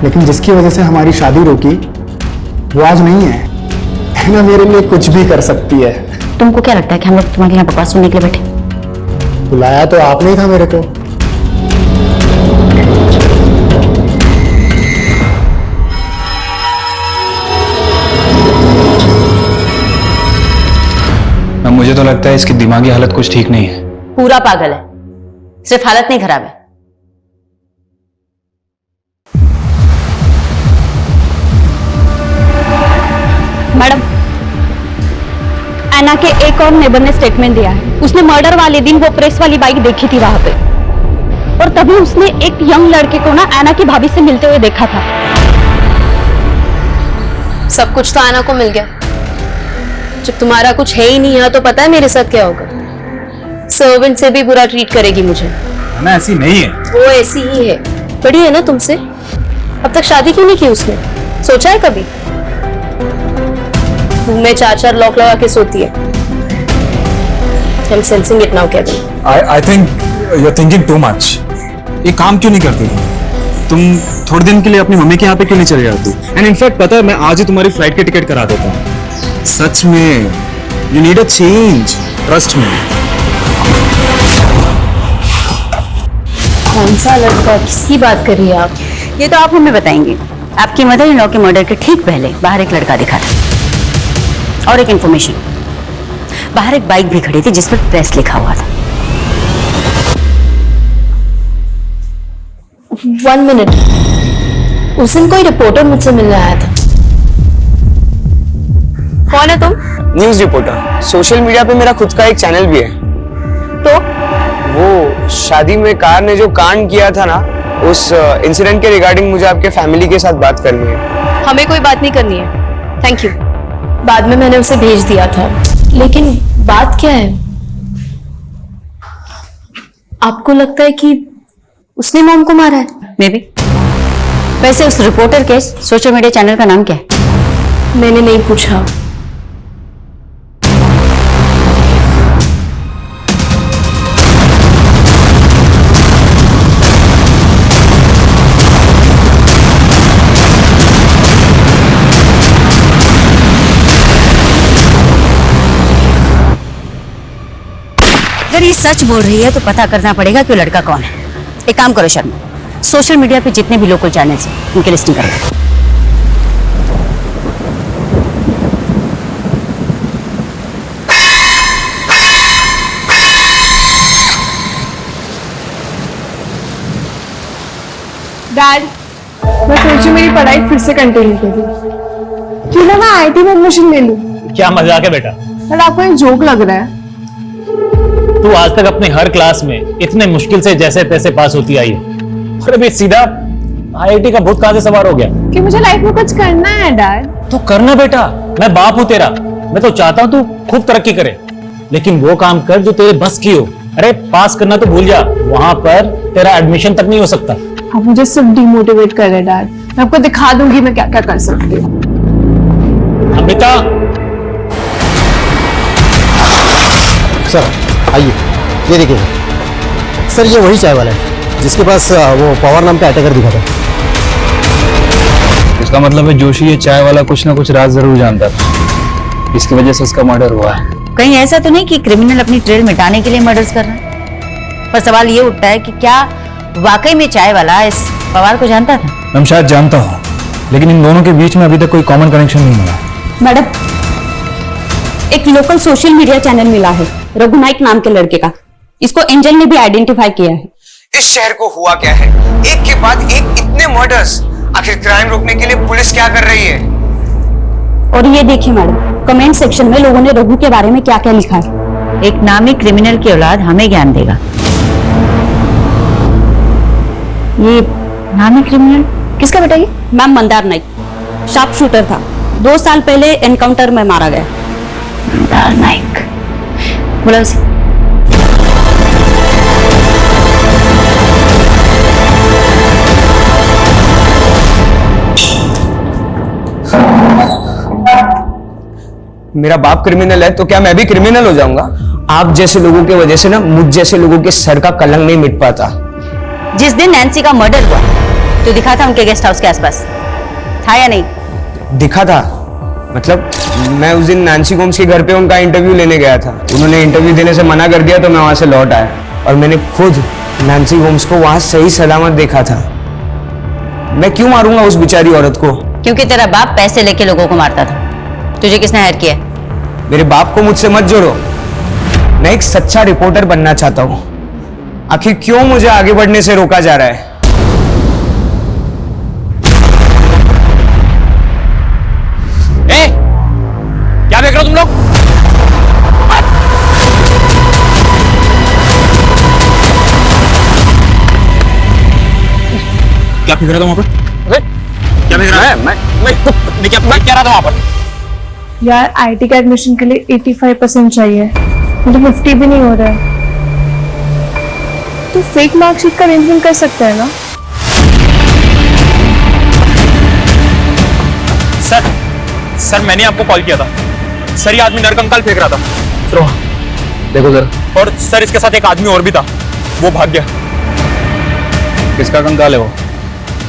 लेकिन जिसकी वजह से हमारी शादी रोकी वो आज नहीं है ना, मेरे लिए कुछ भी कर सकती है। तुमको क्या लगता है कि हम लोग तुम्हारे यहाँ बकवास सुनने के लिए बैठे? बुलाया तो आपने ही था मेरे को। अब मुझे तो लगता है इसकी दिमागी हालत कुछ ठीक नहीं है। पूरा पागल है, सिर्फ हालत नहीं खराब है। मैडम, ऐना के एक और नेबर ने स्टेटमेंट दिया है। उसने मर्डर वाले दिन वो प्रेस वाली बाइक देखी थी वहां पे, और तभी उसने एक यंग लड़के को ना ऐना की भाभी से मिलते हुए देखा था। सब कुछ तो ऐना को मिल गया। जब तुम्हारा कुछ है ही नहीं यहाँ, तो पता है मेरे साथ क्या होगा? सर्वेंट से भी बुरा ट्रीट करेगी मुझे। ना ऐसी नहीं है। वो ऐसी ही है। बड़ी है ना तुमसे। अब तक शादी क्यों नहीं की उसने? सोचा है कभी? रूम में 4-4 लॉक लगा के सोती है। I'm sensing it now, Kevin. I think you're thinking too much. ये काम क्यों नहीं करती तुम? थोड़े दिन के लिए अपनी मम्मी के यहाँ पे क्यों नहीं चले जाती? एंड इनफैक्ट पता है, मैं आज ही तुम्हारी फ्लाइट की टिकट करा देता हूँ। सच में, you need a change. Trust me. कौन सा लड़का? किसकी बात कर रही है आप? ये तो आप हमें बताएंगे। आपकी मदर इन लॉ के मर्डर के ठीक पहले बाहर एक लड़का दिखा था, और एक इंफॉर्मेशन, बाहर एक बाइक भी खड़ी थी जिस पर प्रेस लिखा हुआ था। 1 मिनट, उस दिन कोई रिपोर्टर मुझसे मिलने आया था। कौन है तुम? News reporter. सोशल मीडिया पे मेरा खुद का एक चैनल भी है। तो वो शादी में कार ने जो कांड किया था ना, उस इंसिडेंट के रिगार्डिंग मुझे आपके फैमिली के साथ बात करनी है। हमें कोई बात नहीं करनी है, थैंक यू। बाद में मैंने उसे भेज दिया था, लेकिन बात क्या है? आपको लगता है कि उसने मॉम को मारा है? May be. वैसे उस रिपोर्टर के सोशल मीडिया चैनल का नाम क्या है? मैंने नहीं पूछा। अगर ये सच बोल रही है तो पता करना पड़ेगा कि वो लड़का कौन है। एक काम करो शर्मा, सोशल मीडिया पे जितने भी लोकल चैनल्स हैं उनकी लिस्टिंग करो। डैड, मैं सोची मेरी पढ़ाई फिर से कंटिन्यू करूं। क्यों ना मैं आईटी में एडमिशन ले लूं? क्या मजाक है बेटा? डैड, आपको एक जोक लग रहा है। तू आज तक अपनी हर क्लास में इतने मुश्किल से जैसे तैसे पास होती आई है, और अभी सीधा आईआईटी का भूत कहां से सवार हो गया? कि मुझे लाइफ में कुछ करना है डैड। तो करना बेटा, मैं बाप हूं तेरा। मैं तो चाहता हूं तू खूब तरक्की करे, लेकिन वो काम कर जो तेरे बस की हो। अरे पास करना तो भूल जा, वहां पर तेरा एडमिशन तक नहीं हो सकता। आप मुझे सिर्फ डिमोटिवेट कर रहे डैड। मैं आपको दिखा दूंगी मैं क्या क्या कर सकती हूँ। अमिता, सर आइए, ये देखिए सर, ये वही चाय वाला है जिसके पास वो पवार नाम का अटैकर दिखा था। इसका मतलब है जोशी ये चाय वाला कुछ ना कुछ राज जरूर जानता था, इसकी वजह से इसका मर्डर हुआ है। कहीं ऐसा तो नहीं कि क्रिमिनल अपनी ट्रेल मिटाने के लिए मर्डर्स कर रहा है? पर सवाल ये उठता है कि क्या वाकई में चाय वाला इस पवार को जानता था? मैं शायद जानता हूँ, लेकिन इन दोनों के बीच में अभी तक कोई कॉमन कनेक्शन नहीं मिला। मैडम, एक लोकल सोशल मीडिया चैनल मिला है रघु नाइक नाम के लड़के का। इसको एंजल ने भी आइडेंटिफाई किया है। इस शहर को हुआ क्या है? एक के बाद एक इतने मर्डर्स। आखिर क्राइम रोकने के लिए पुलिस क्या कर रही है? और ये देखिए मैडम, कमेंट सेक्शन में लोगों ने रघु के बारे में क्या क्या लिखा है। एक नामी क्रिमिनल की औलाद हमें ज्ञान देगा। ये नामी क्रिमिनल किसका बेटा? ये ma'am Mandar Naik, sharp shooter था। 2 साल पहले एनकाउंटर में मारा गया। मंदार नाइक, बोला उसे। मेरा बाप क्रिमिनल है तो क्या मैं भी क्रिमिनल हो जाऊंगा? आप जैसे लोगों की वजह से ना मुझ जैसे लोगों के सर का कलंक नहीं मिट पाता। जिस दिन नैन्सी का मर्डर हुआ तो दिखा था उनके गेस्ट हाउस के आसपास, था या नहीं? दिखा था मतलब मैं उस दिन नैन्सी गोम्स के घर पे उनका इंटरव्यू लेने गया था। उन्होंने इंटरव्यू देने से मना कर दिया तो मैं वहां से लौट आया और मैंने खुद नैन्सी गोम्स को वहां सही सलामत देखा था। मैं क्यों मारूंगा उस बेचारी औरत को? क्योंकि तेरा बाप पैसे लेके लोगों को मारता था। तुझे किसने हायर किया? मेरे बाप को मुझसे मत जोड़ो। मैं एक सच्चा रिपोर्टर बनना चाहता हूं। आखिर क्यों मुझे आगे बढ़ने से रोका जा रहा है? क्या देख रहे हो तुम लोग? क्या फिर रहा था वहां पर? क्या देख रहा है? मैं क्या रहा था वहां पर? यार आईटी का एडमिशन के लिए 85% चाहिए, मुझे 50 भी नहीं हो रहा है। तो फेक मार्कशीट का अरेंजमेंट कर सकता है ना? सर मैंने आपको कॉल किया था सर। ये आदमी नरकंकाल फेंक रहा था। चलो देखो जरा। और सर इसके साथ एक आदमी और भी था, वो भाग गया। किसका कंकाल है वो?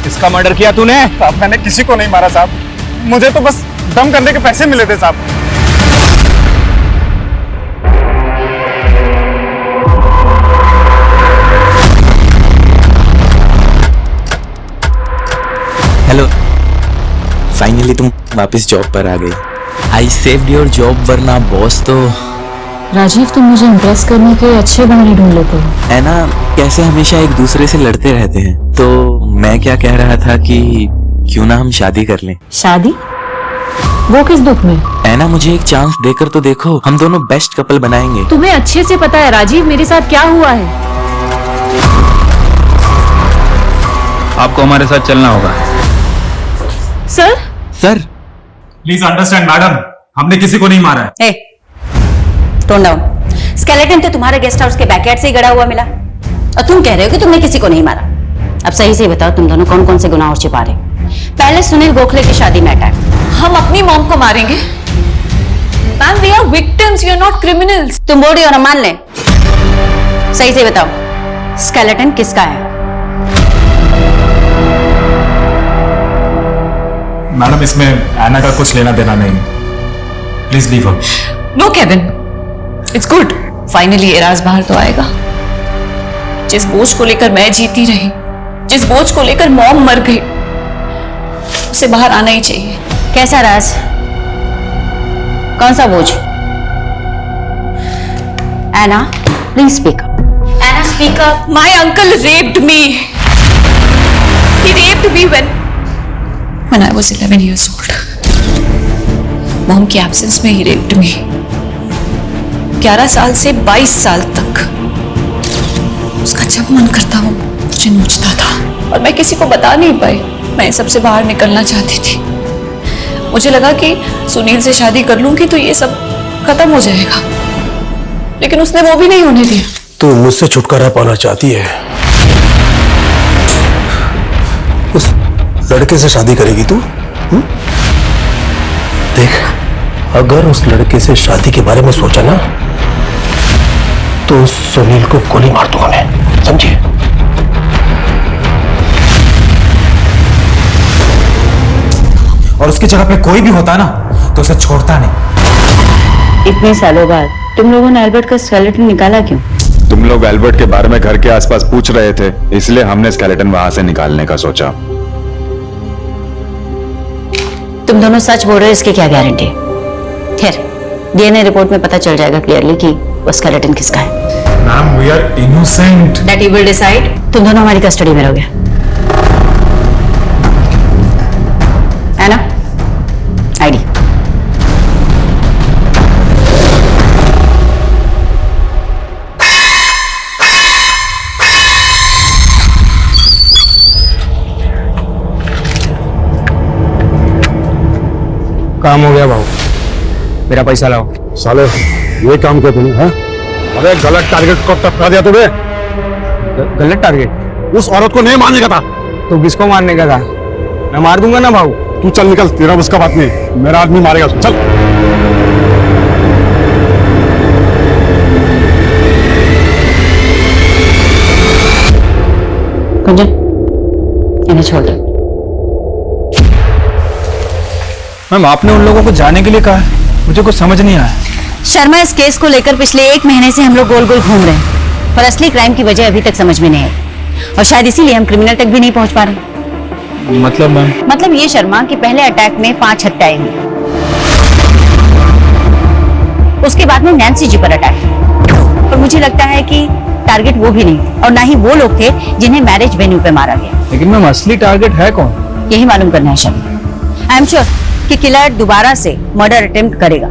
किसका मर्डर किया तूने? साहब मैंने किसी को नहीं मारा साहब, मुझे तो बस दम करने के पैसे मिले थे साहब। हेलो, फाइनली तुम वापस जॉब पर आ गई। आई सेव्ड योर जॉब, वरना बॉस तो। राजीव, तुम मुझे इम्प्रेस करने के अच्छे बहाने ढूंढ लेते हो। है ना, कैसे हमेशा एक दूसरे से लड़ते रहते हैं। तो मैं क्या कह रहा था कि क्यों ना हम शादी कर लें। शादी? वो किस दुख में? है ना, मुझे एक चांस देकर तो देखो, हम दोनों बेस्ट कपल बनाएंगे। तुम्हें अच्छे से पता है राजीव मेरे साथ क्या हुआ है। आपको हमारे साथ चलना होगा। सर प्लीज अंडरस्टैंड मैडम, हमने किसी को नहीं मारा है। ए, टोन डाउन। स्केलेटन तो तुम्हारे गेस्ट हाउस के बैकयार्ड से ही गड़ा हुआ मिला और तुम कह रहे हो कि तुमने किसी को नहीं मारा। अब सही से बताओ तुम दोनों कौन कौन से गुनाह और छिपा रहे? पहले सुनील गोखले की शादी में अटैक। हम अपनी मॉम को मारेंगे? Ma'am, we are victims, we are not criminals. तुम बोल रही हो ना, मान ले। सही से बताओ स्केलेटन किसका है? मैडम, इसमें एना का कुछ लेना देना नहीं। Please leave her. No Kevin, it's good. Finally एराज बाहर तो आएगा। जिस बोझ को लेकर मैं जीती रही, जिस बोझ को लेकर मॉम मर गई, उसे बाहर आना ही चाहिए। कैसा राज? कौन सा बोझ? Anna, please speak up. Anna, speak up. My uncle raped me. He raped me when I was 11 years old. Mom की एब्सेंस में ही रेप्ड मी। 11 साल से 22 साल तक उसका जब मन करता वो मुझे नोचता था और मैं किसी को बता नहीं पाई। मैं सबसे बाहर निकलना चाहती थी। मुझे लगा कि सुनील से शादी कर लूंगी तो ये सब खत्म हो जाएगा, लेकिन उसने वो भी नहीं होने दिया। तू मुझसे छुटकारा पाना चाहती है, उस लड़के से शादी करेगी तू? देख, अगर उस लड़के से शादी के बारे में सोचा ना तो उस सुनील को गोली मार दूंगा मैं, समझिए? और उसकी जगह पे कोई भी होता ना तो उसे छोड़ता नहीं। इतने सालों बाद तुम लोगों ने एल्बर्ट का स्केलेटन निकाला क्यों? तुम लोग एल्बर्ट के बारे में घर के आसपास पूछ रहे थे, इसलिए हमने स्केलेटन वहां से निकालने का सोचा। तुम दोनों सच बोल रहे हो, इसकी क्या गारंटी? खैर, डीएनए रिपोर्ट में पता चल जाएगा क्लियरली कि वो स्केलेटन किसका है। Ma'am, we are innocent. That you will decide. तुम दोनों हमारी कस्टडी में रहोगे। है ना? आईडी। काम हो गया भाऊ, मेरा पैसा लाओ। साले, ये काम क्या तूने? हाँ? अरे गलत टारगेट को टपका दिया तूने। गलत टारगेट? उस औरत को नहीं मारने का था। तो किसको मारने का था? मैं मार दूंगा ना भाऊ। तू चल निकल, तेरा उसका बात नहीं, मेरा आदमी मारेगा। चल। मैंने छोड़ दिया। मैम आपने उन लोगों को जाने के लिए कहा है, मुझे कुछ समझ नहीं आया। शर्मा, इस केस को लेकर पिछले 1 महीने से हम लोग गोल गोल घूम रहे हैं और असली क्राइम की वजह अभी तक समझ में नहीं आई और शायद इसीलिए हम क्रिमिनल तक भी नहीं पहुंच पा रहे। मतलब मैम? मतलब ये शर्मा कि पहले अटैक में 5 हत्याएं हुई, उसके बाद में नैन्सी जी पर अटैक, और मुझे लगता है कि टारगेट वो भी नहीं और ना ही वो लोग थे जिन्हें मैरिज वेन्यू पे मारा गया। लेकिन मैम असली टारगेट है कौन? यही मालूम करना है शर्मा। आई एम श्योर कि किलर दोबारा से मर्डर अटेम्प्ट करेगा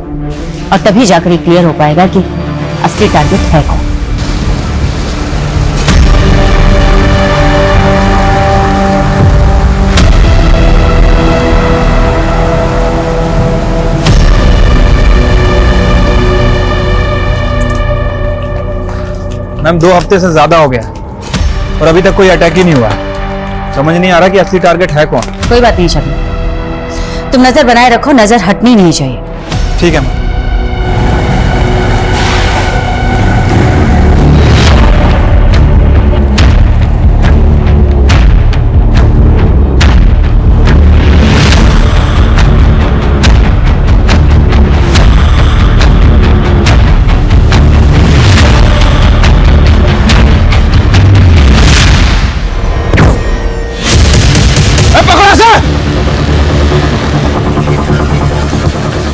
और तभी जाकर ये क्लियर हो पाएगा कि असली टारगेट है कौन। मैम 2 हफ्ते से ज्यादा हो गया और अभी तक कोई अटैक ही नहीं हुआ। समझ नहीं आ रहा कि असली टारगेट है कौन। कोई बात नहीं शर्मा, तुम नजर बनाए रखो, नजर हटनी नहीं चाहिए। ठीक है मैम।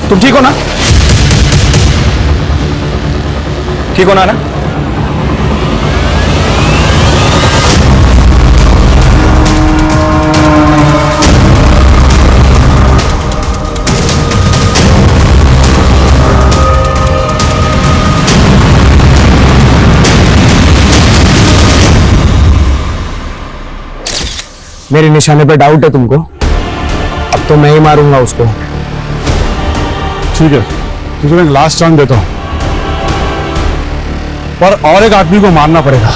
तुम ठीक हो ना? ठीक हो ना? मेरे निशाने पे डाउट है तुमको? अब तो मैं ही मारूंगा उसको। ठीक है, तुझे मैं लास्ट चांस देता हूं, पर और एक आदमी को मारना पड़ेगा।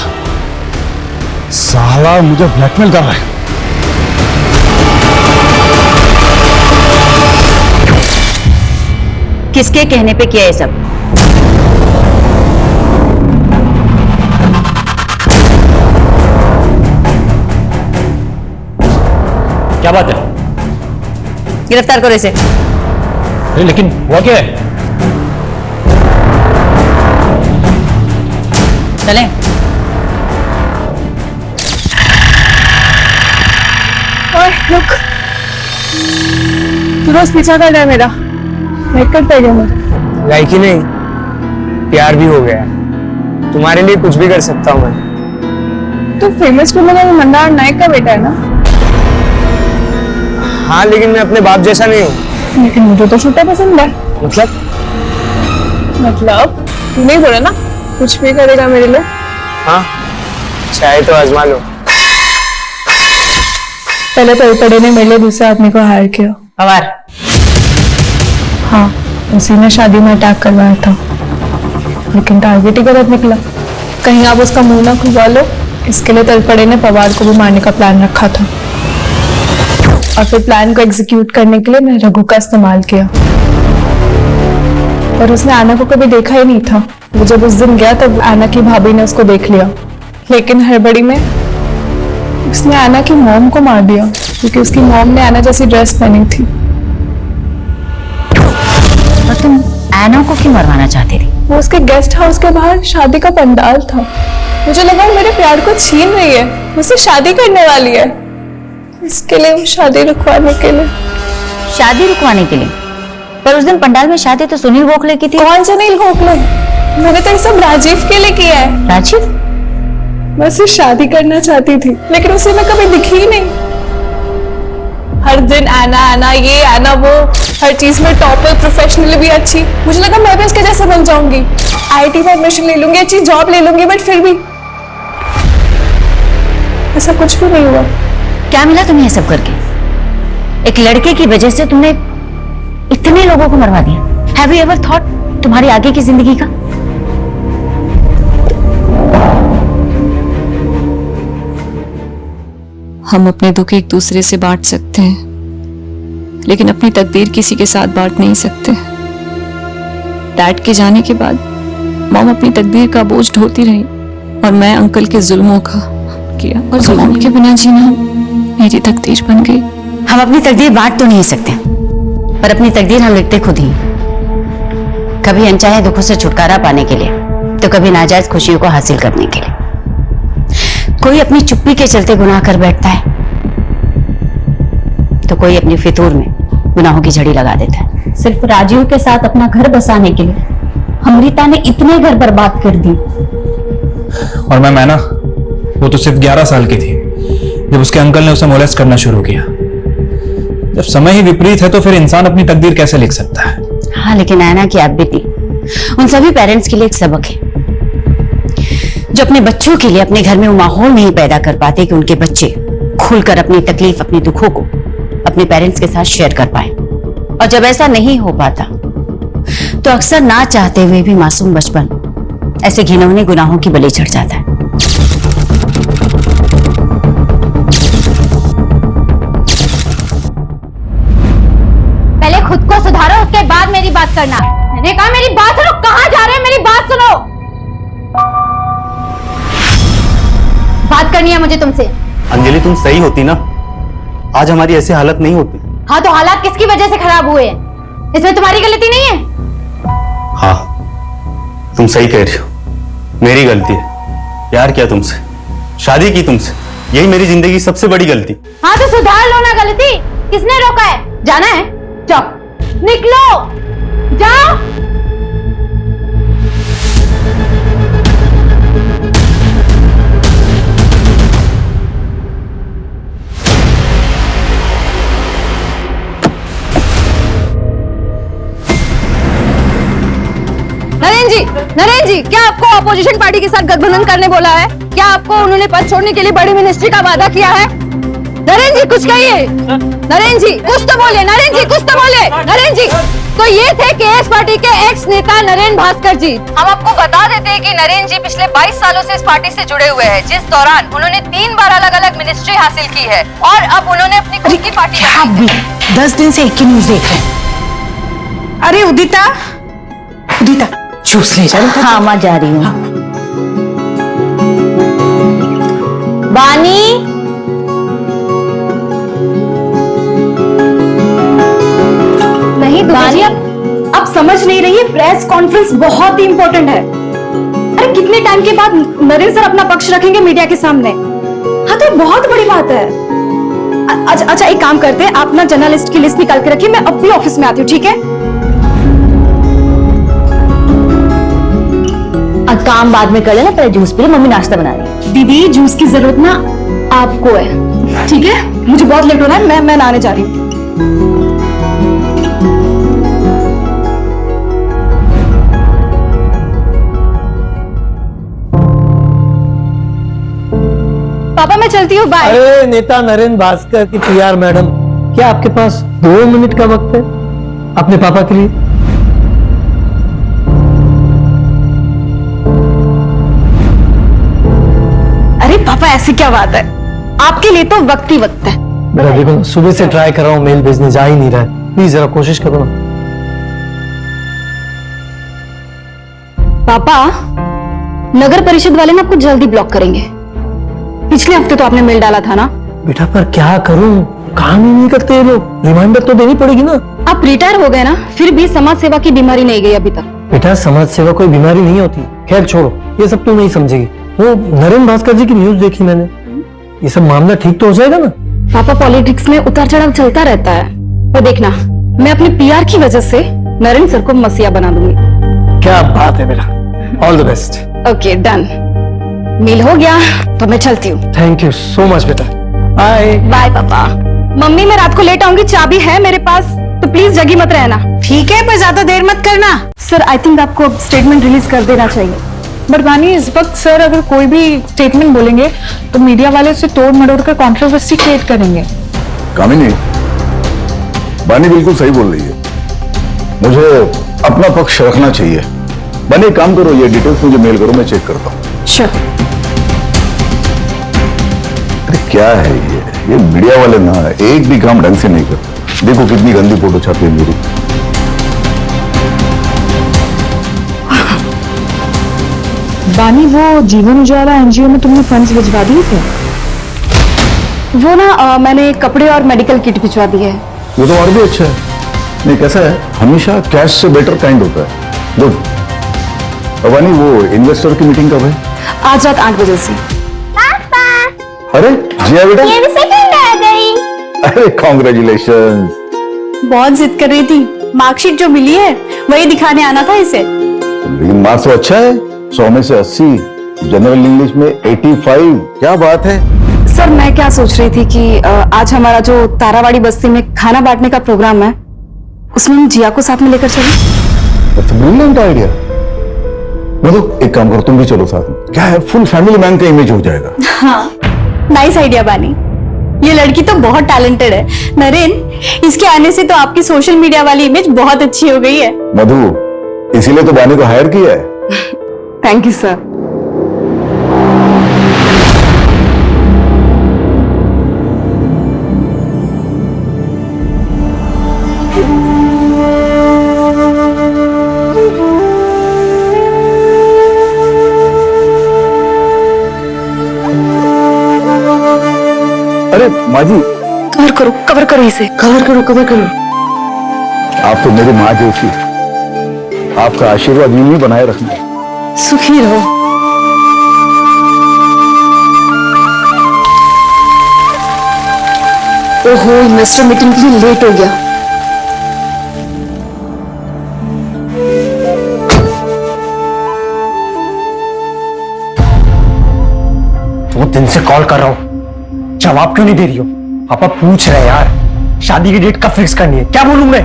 साला मुझे ब्लैकमेल कर रहा है। किसके कहने पे किया ये सब? क्या बात है? गिरफ्तार करो इसे। लेकिन हुआ क्या है? चलें। ओए रुक, तू रोज पीछा कर रहा है मेरा, लाइक करता है क्या मुझे? लाइक ही नहीं, प्यार भी हो गया है। तुम्हारे लिए कुछ भी कर सकता हूँ मैं। तू फेमस क्रिमिनल मंदार नायक का बेटा है ना? हाँ, लेकिन मैं अपने बाप जैसा नहीं हूँ। लेकिन मुझे तो छोटा पसंद है। मतलब तू नहीं बोला ना कुछ भी करेगा मेरे लिए? हाँ, चाहे तो आजमा लो। पहले तो पड़े ने मेरे लिए दूसरे आदमी को हायर किया। पवार? हाँ, उसी ने शादी में अटैक करवाया था, लेकिन टारगेट ही गलत निकला। कहीं आप उसका मुंह ना खुलवा लो, इसके लिए तलपड़े ने पवार को भी मारने का प्लान रखा था और फिर प्लान को एग्जीक्यूट करने के लिए मैंने रघु का इस्तेमाल किया। और उसने आना को कभी देखा ही नहीं था। वो जब उस दिन गया तब आना की भाभी ने उसको देख लिया, लेकिन हड़बड़ी में उसने आना की मॉम को मार दिया क्योंकि उसकी मॉम ने आना जैसी ड्रेस पहनी थी। और तुम आना को क्यों मरवाना चाहती थी? वो उसके गेस्ट हाउस के बाहर शादी का पंडाल था। मुझे लगा वो मेरे प्यार को छीन रही है, मुझसे शादी करने वाली है। इसके लिए शादी रुकवाने के लिए। शादी रुकवाने के लिए? पर उस दिन पंडाल में शादी तो सुनील गोखले की थी। कौन सुनील गोखले? मैंने तो ये सब राजीव के लिए किया है। राजीव? मैं उससे शादी करना चाहती थी, लेकिन उसे मैं कभी दिखी ही नहीं। हर दिन आना आना, ये आना वो, हर चीज में टॉपर, प्रोफेशनली भी अच्छी। मुझे लगा मैं भी उसके जैसे बन जाऊंगी, आईटी में एडमिशन ले लूंगी, अच्छी जॉब ले लूंगी, बट फिर भी ऐसा कुछ भी नहीं हुआ। क्या मिला तुम्हें ये सब करके? एक लड़के की वजह से तुमने इतने लोगों को मरवा दिया। हैव यू एवर थॉट तुम्हारी आगे की जिंदगी का? हम अपने दुख एक दूसरे से बांट सकते हैं, लेकिन अपनी तकदीर किसी के साथ बांट नहीं सकते। डैड के जाने के बाद मॉम अपनी तकदीर का बोझ ढोती रही और मैं अंकल के जुल्मों का किया, और जुल्म के बिना जीना मेरी तकदीर बन गई। हम अपनी तकदीर बांट तो नहीं सकते, पर अपनी तकदीर हम लिखते खुद ही। कभी अनचाहे दुखों से छुटकारा पाने के लिए, तो कभी नाजायज खुशियों को हासिल करने के लिए। कोई अपनी चुप्पी के चलते गुनाह कर बैठता है, तो कोई अपनी फितूर में गुनाहों की झड़ी लगा देता है। सिर्फ राजीव के साथ अपना घर बसाने के लिए अमृता ने इतने घर बर्बाद कर दिए। और मैं ना, वो तो सिर्फ 11 साल की थी जब उसके अंकल ने उसे मोलेस्ट करना शुरू किया। जब समय ही विपरीत है तो फिर इंसान अपनी तकदीर कैसे लिख सकता है? हाँ, लेकिन ऐना की आप बीती उन सभी पेरेंट्स के लिए एक सबक है, जो अपने बच्चों के लिए अपने घर में वो माहौल नहीं पैदा कर पाते कि उनके बच्चे खुलकर अपनी तकलीफ, अपने दुखों को अपने पेरेंट्स के साथ शेयर कर पाए। और जब ऐसा नहीं हो पाता तो अक्सर ना चाहते हुए भी मासूम बचपन ऐसे घिनौने गुनाहों की बलि चढ़ जाता है। पहले खुद को सुधारो, उसके बाद मेरी बात करना। मैंने कहा मेरी बात सुनो। कहाँ जा रहे हैं? मेरी बात सुनो। बात करनी है मुझे तुमसे। अंजलि तुम सही होती ना, आज हमारी ऐसी हालत नहीं होती। हाँ, तो हालात किसकी वजह से खराब हुए हैं? इसमें तुम्हारी गलती नहीं है। हाँ तुम सही कह रही हो, मेरी गलती है। प्यार किया तुमसे, शादी की तुमसे, यही मेरी जिंदगी की सबसे बड़ी गलती। हाँ, तो सुधार लो ना गलती। किसने रोका है? जाना है? जाओ, निकलो, जाओ। नरेंद्र जी, क्या आपको अपोजिशन पार्टी के साथ गठबंधन करने बोला है? क्या आपको उन्होंने पद छोड़ने के लिए बड़ी मिनिस्ट्री का वादा किया है? नरेंद्र जी कुछ कहिए। नरेंद्र जी कुछ तो बोले। नरेंद्र जी कुछ तो बोले। नरेंद्र जी, तो ये थे केएस पार्टी के एक्स नेता नरेंद्र भास्कर जी। हम आपको बता देते हैं कि नरेंद्र जी पिछले 22 सालों से इस पार्टी से जुड़े हुए हैं, जिस दौरान उन्होंने 3 बार अलग अलग मिनिस्ट्री हासिल की है और अब उन्होंने अपनी खुद की पार्टी। आप भी 10 दिन से एक ही न्यूज देख रहे हैं। अरे उदिता, उदिता जूस ले जा। हाँ, मैं जा रही हूँ। बानी, नहीं बानी, अब समझ नहीं रही है। प्रेस कॉन्फ्रेंस बहुत ही इंपॉर्टेंट है। अरे कितने टाइम के बाद नरेंद्र सर अपना पक्ष रखेंगे मीडिया के सामने। हाँ, तो बहुत बड़ी बात है। अच्छा एक काम करते हैं, आप ना जर्नलिस्ट की लिस्ट निकाल के रखिए, मैं अब भी ऑफिस में आती हूँ, ठीक है? अब काम बाद में कर लेना, पहले जूस पी लो, मम्मी नाश्ता बना रही है। दीदी, जूस की जरूरत ना आपको है, ठीक है? मुझे बहुत लेट हो रहा है, मैं नहाने जा रही हूँ। पापा मैं चलती हूँ, बाय। अरे नेता नरेंद्र भास्कर की पीआर मैडम, क्या आपके पास 2 मिनट का वक्त है अपने पापा के लिए? अरे पापा, ऐसी क्या बात है? आपके लिए तो वक्त ही वक्त है। मेरा देखो, सुबह से ट्राई कर रहा हूँ, मेल भेजने जा ही नहीं रहा है। प्लीज जरा कोशिश करो ना। पापा, नगर परिषद वाले ना आपको जल्दी ब्लॉक करेंगे। पिछले हफ्ते तो आपने मेल डाला था ना। बेटा पर क्या करूं, काम ही नहीं करते ये लोग। रिमाइंडर तो देनी पड़ेगी ना। आप रिटायर हो गए ना, फिर भी समाज सेवा की बीमारी नहीं गई अभी तक। बेटा समाज सेवा कोई बीमारी नहीं होती। खैर छोड़ो, ये सब तू नहीं समझेगी। वो नरेंद्र भास्कर जी की न्यूज देखी मैंने, ये सब मामला ठीक तो हो जाएगा ना? पापा, पॉलिटिक्स में उतार चढ़ाव चलता रहता है, और देखना मैं अपने पीआर की वजह से नरेंद्र सर को मसीहा बना दूंगी। क्या बात है बेटा, all the best. Okay done, meal हो गया तो मैं चलती हूँ। थैंक यू सो मच बेटा, बाय। Bye papa. मम्मी, मैं रात को लेट आऊंगी, चाबी है मेरे पास, तो प्लीज जगी मत रहना। ठीक है, पर ज्यादा देर मत करना। सर, आई थिंक आपको अब स्टेटमेंट रिलीज कर देना चाहिए। बट बानी, इस वक्त सर अगर कोई भी स्टेटमेंट बोलेंगे तो मीडिया वाले उसे तोड़ मरोड़ कर कंट्रोवर्सी क्रिएट करेंगे। कामिनी, बानी बिल्कुल सही बोल रही है, मुझे अपना पक्ष रखना चाहिए। बानी काम करो, ये डिटेल्स मुझे मेल करो, मैं चेक करता हूँ। श्योर। अरे क्या है ये मीडिया वाले ना एक भी काम ढंग से नहीं करते। देखो कितनी गंदी फोटो छापी है मेरी। बानी, वो जीवन उजाला एनजीओ में तुमने फंड्स भिजवा दिए थे? वो ना मैंने कपड़े और मेडिकल किट भिजवा दी है। ये तो और भी अच्छा है। नहीं, कैसा है, हमेशा कैश से बेटर काइंड होता है। गुड। भवानी, वो इन्वेस्टर की मीटिंग कब है? आज रात 8 बजे से। अरे जिया बेटा, ये भी सेकंड आ गई। अरे कॉन्ग्रेचुलेशन। बहुत जिद कर रही थी, मार्कशीट जो मिली है वही दिखाने आना था इसे। लेकिन मार्क्स तो अच्छा है, 100 में से 80, जनरल इंग्लिश में 85। क्या बात है। सर मैं क्या सोच रही थी कि आज हमारा जो तारावाड़ी बस्ती में खाना बांटने का प्रोग्राम है, उसमें हम जिया को साथ में लेकर चलें। Brilliant idea. मतलब एक काम करो, तुम भी चलो साथ में। क्या है, फुल फैमिली मैन का इमेज हो जाएगा। हाँ, नाइस आइडिया बानी। ये लड़की तो बहुत टैलेंटेड है। नरेन, इसके आने से तो आपकी सोशल मीडिया वाली इमेज बहुत अच्छी हो गई है। मधु, इसीलिए तो बानी को हायर किया है। Thank you sir. अरे माँ जी, कवर करो इसे। कवर करो। आप तो मेरी माँ जैसी, आपका आशीर्वाद यूं ही बनाए रखना। सुखी रहो। ओहो, इन्वेस्टर मीटिंग के लिए लेट हो गया। दो दिन से कॉल कर रहा हूं, जवाब क्यों नहीं दे रही हो? पापा पूछ रहे हैं यार, शादी की डेट कब फिक्स करनी है? क्या बोलूं मैं?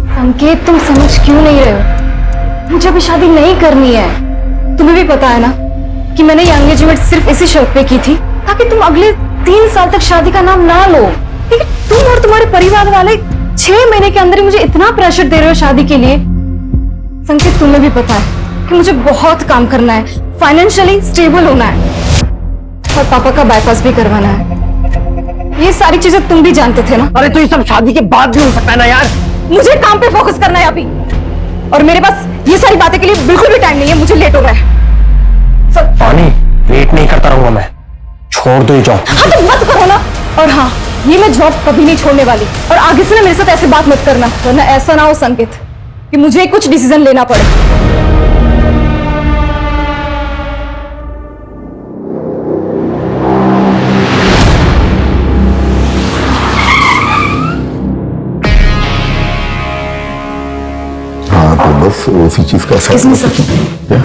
संकेत, तुम समझ क्यों नहीं रहे हो? मुझे अभी शादी नहीं करनी है। तुम्हें भी पता है ना कि मैंने ये एंगेजमेंट सिर्फ इसी शर्त पे की थी ताकि तुम अगले 3 साल तक शादी का नाम ना लो। लेकिन तुम और तुम्हारे परिवार वाले 6 महीने के अंदर ही मुझे इतना प्रेशर दे रहे हो शादी के लिए। संकेत, तुम्हें भी पता है कि मुझे बहुत काम करना है, फाइनेंशियली स्टेबल होना है और पापा का बाईपास भी करवाना है। ये सारी चीजें तुम भी जानते थे ना। अरे तो ये सब शादी के बाद भी हो सकता है ना यार। मुझे काम पे फोकस करना है अभी, और मेरे पास ये सारी बातें के लिए बिल्कुल भी टाइम नहीं है। मुझे लेट हो रहा है। पानी, वेट नहीं करता रहूंगा मैं, छोड़ दो ये जॉब। हाँ तो मत करो ना। और हाँ, ये मैं जॉब कभी नहीं छोड़ने वाली, और आगे से ना मेरे साथ ऐसे बात मत करना, वरना ऐसा ना हो संकेत कि मुझे कुछ डिसीजन लेना पड़े। बस उसी चीज का क्या?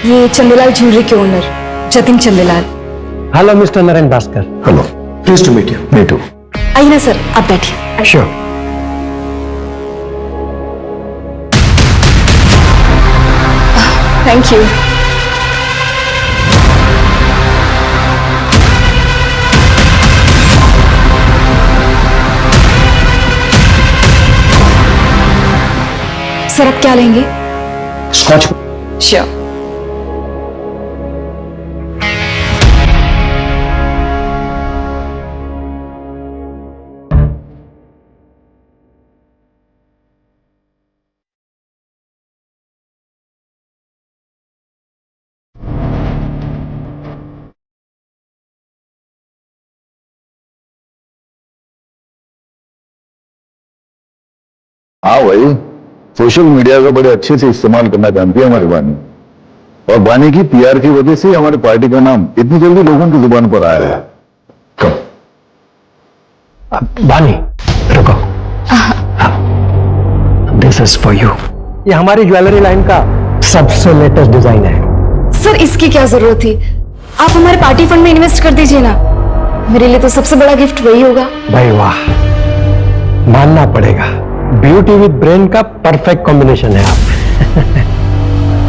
ये चंदेलाल ज्वेलरी के owner Jatin Chandelal. Hello mister Naren Bhaskar. Hello, please to meet you. Me too. आइए ना सर, आप बैठिए। श्योर। Thank you. सर आप क्या लेंगे? स्कॉच। श्योर। हाँ भाई, सोशल मीडिया का बड़े अच्छे से इस्तेमाल करना जानती है हमारी बानी, और बानी की पीआर की वजह से हमारी पार्टी का नाम इतनी जल्दी लोगों की जुबान पर आया है। कब? बानी रुको, दिस इज फॉर यू। ये हमारी ज्वेलरी लाइन का सबसे लेटेस्ट डिजाइन है। सर इसकी क्या जरूरत थी? आप हमारे पार्टी फंड में इन्वेस्ट कर दीजिए ना, मेरे लिए तो सबसे बड़ा गिफ्ट वही होगा। भाई वाह, मानना पड़ेगा, ब्यूटी विद ब्रेन का परफेक्ट कॉम्बिनेशन है आप।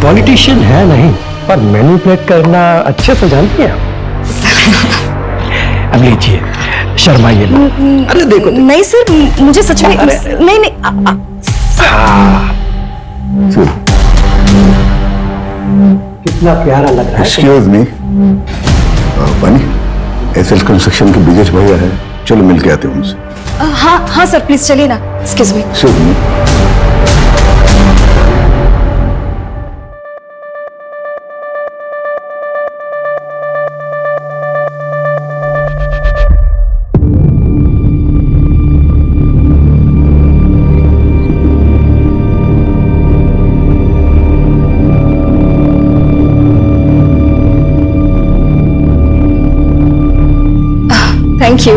पॉलिटिशियन है नहीं, पर मैनिपुलेट करना अच्छे से जानती हैं अब लीजिए, शर्माइए। अरे देखो, नहीं सर, मुझे सच में नहीं नहीं कितना प्यारा लग रहा है। एक्सक्यूज मी, बानी, एसएल कंस्ट्रक्शन के ब्रिजेश भैया है, चलो मिल के आते हैं उनसे। हाँ हाँ सर, प्लीज चलिए ना। Excuse me. Excuse me. Thank you.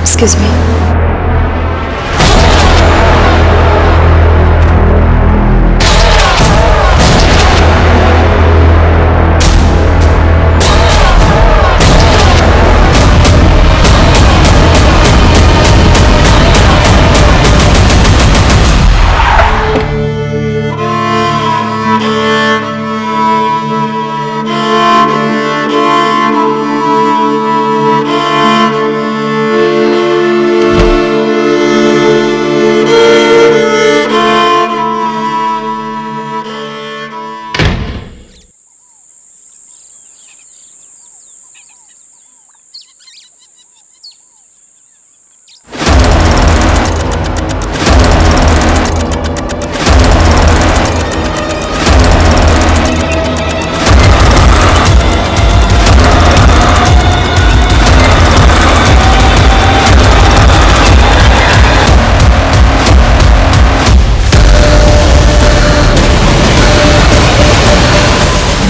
Excuse me.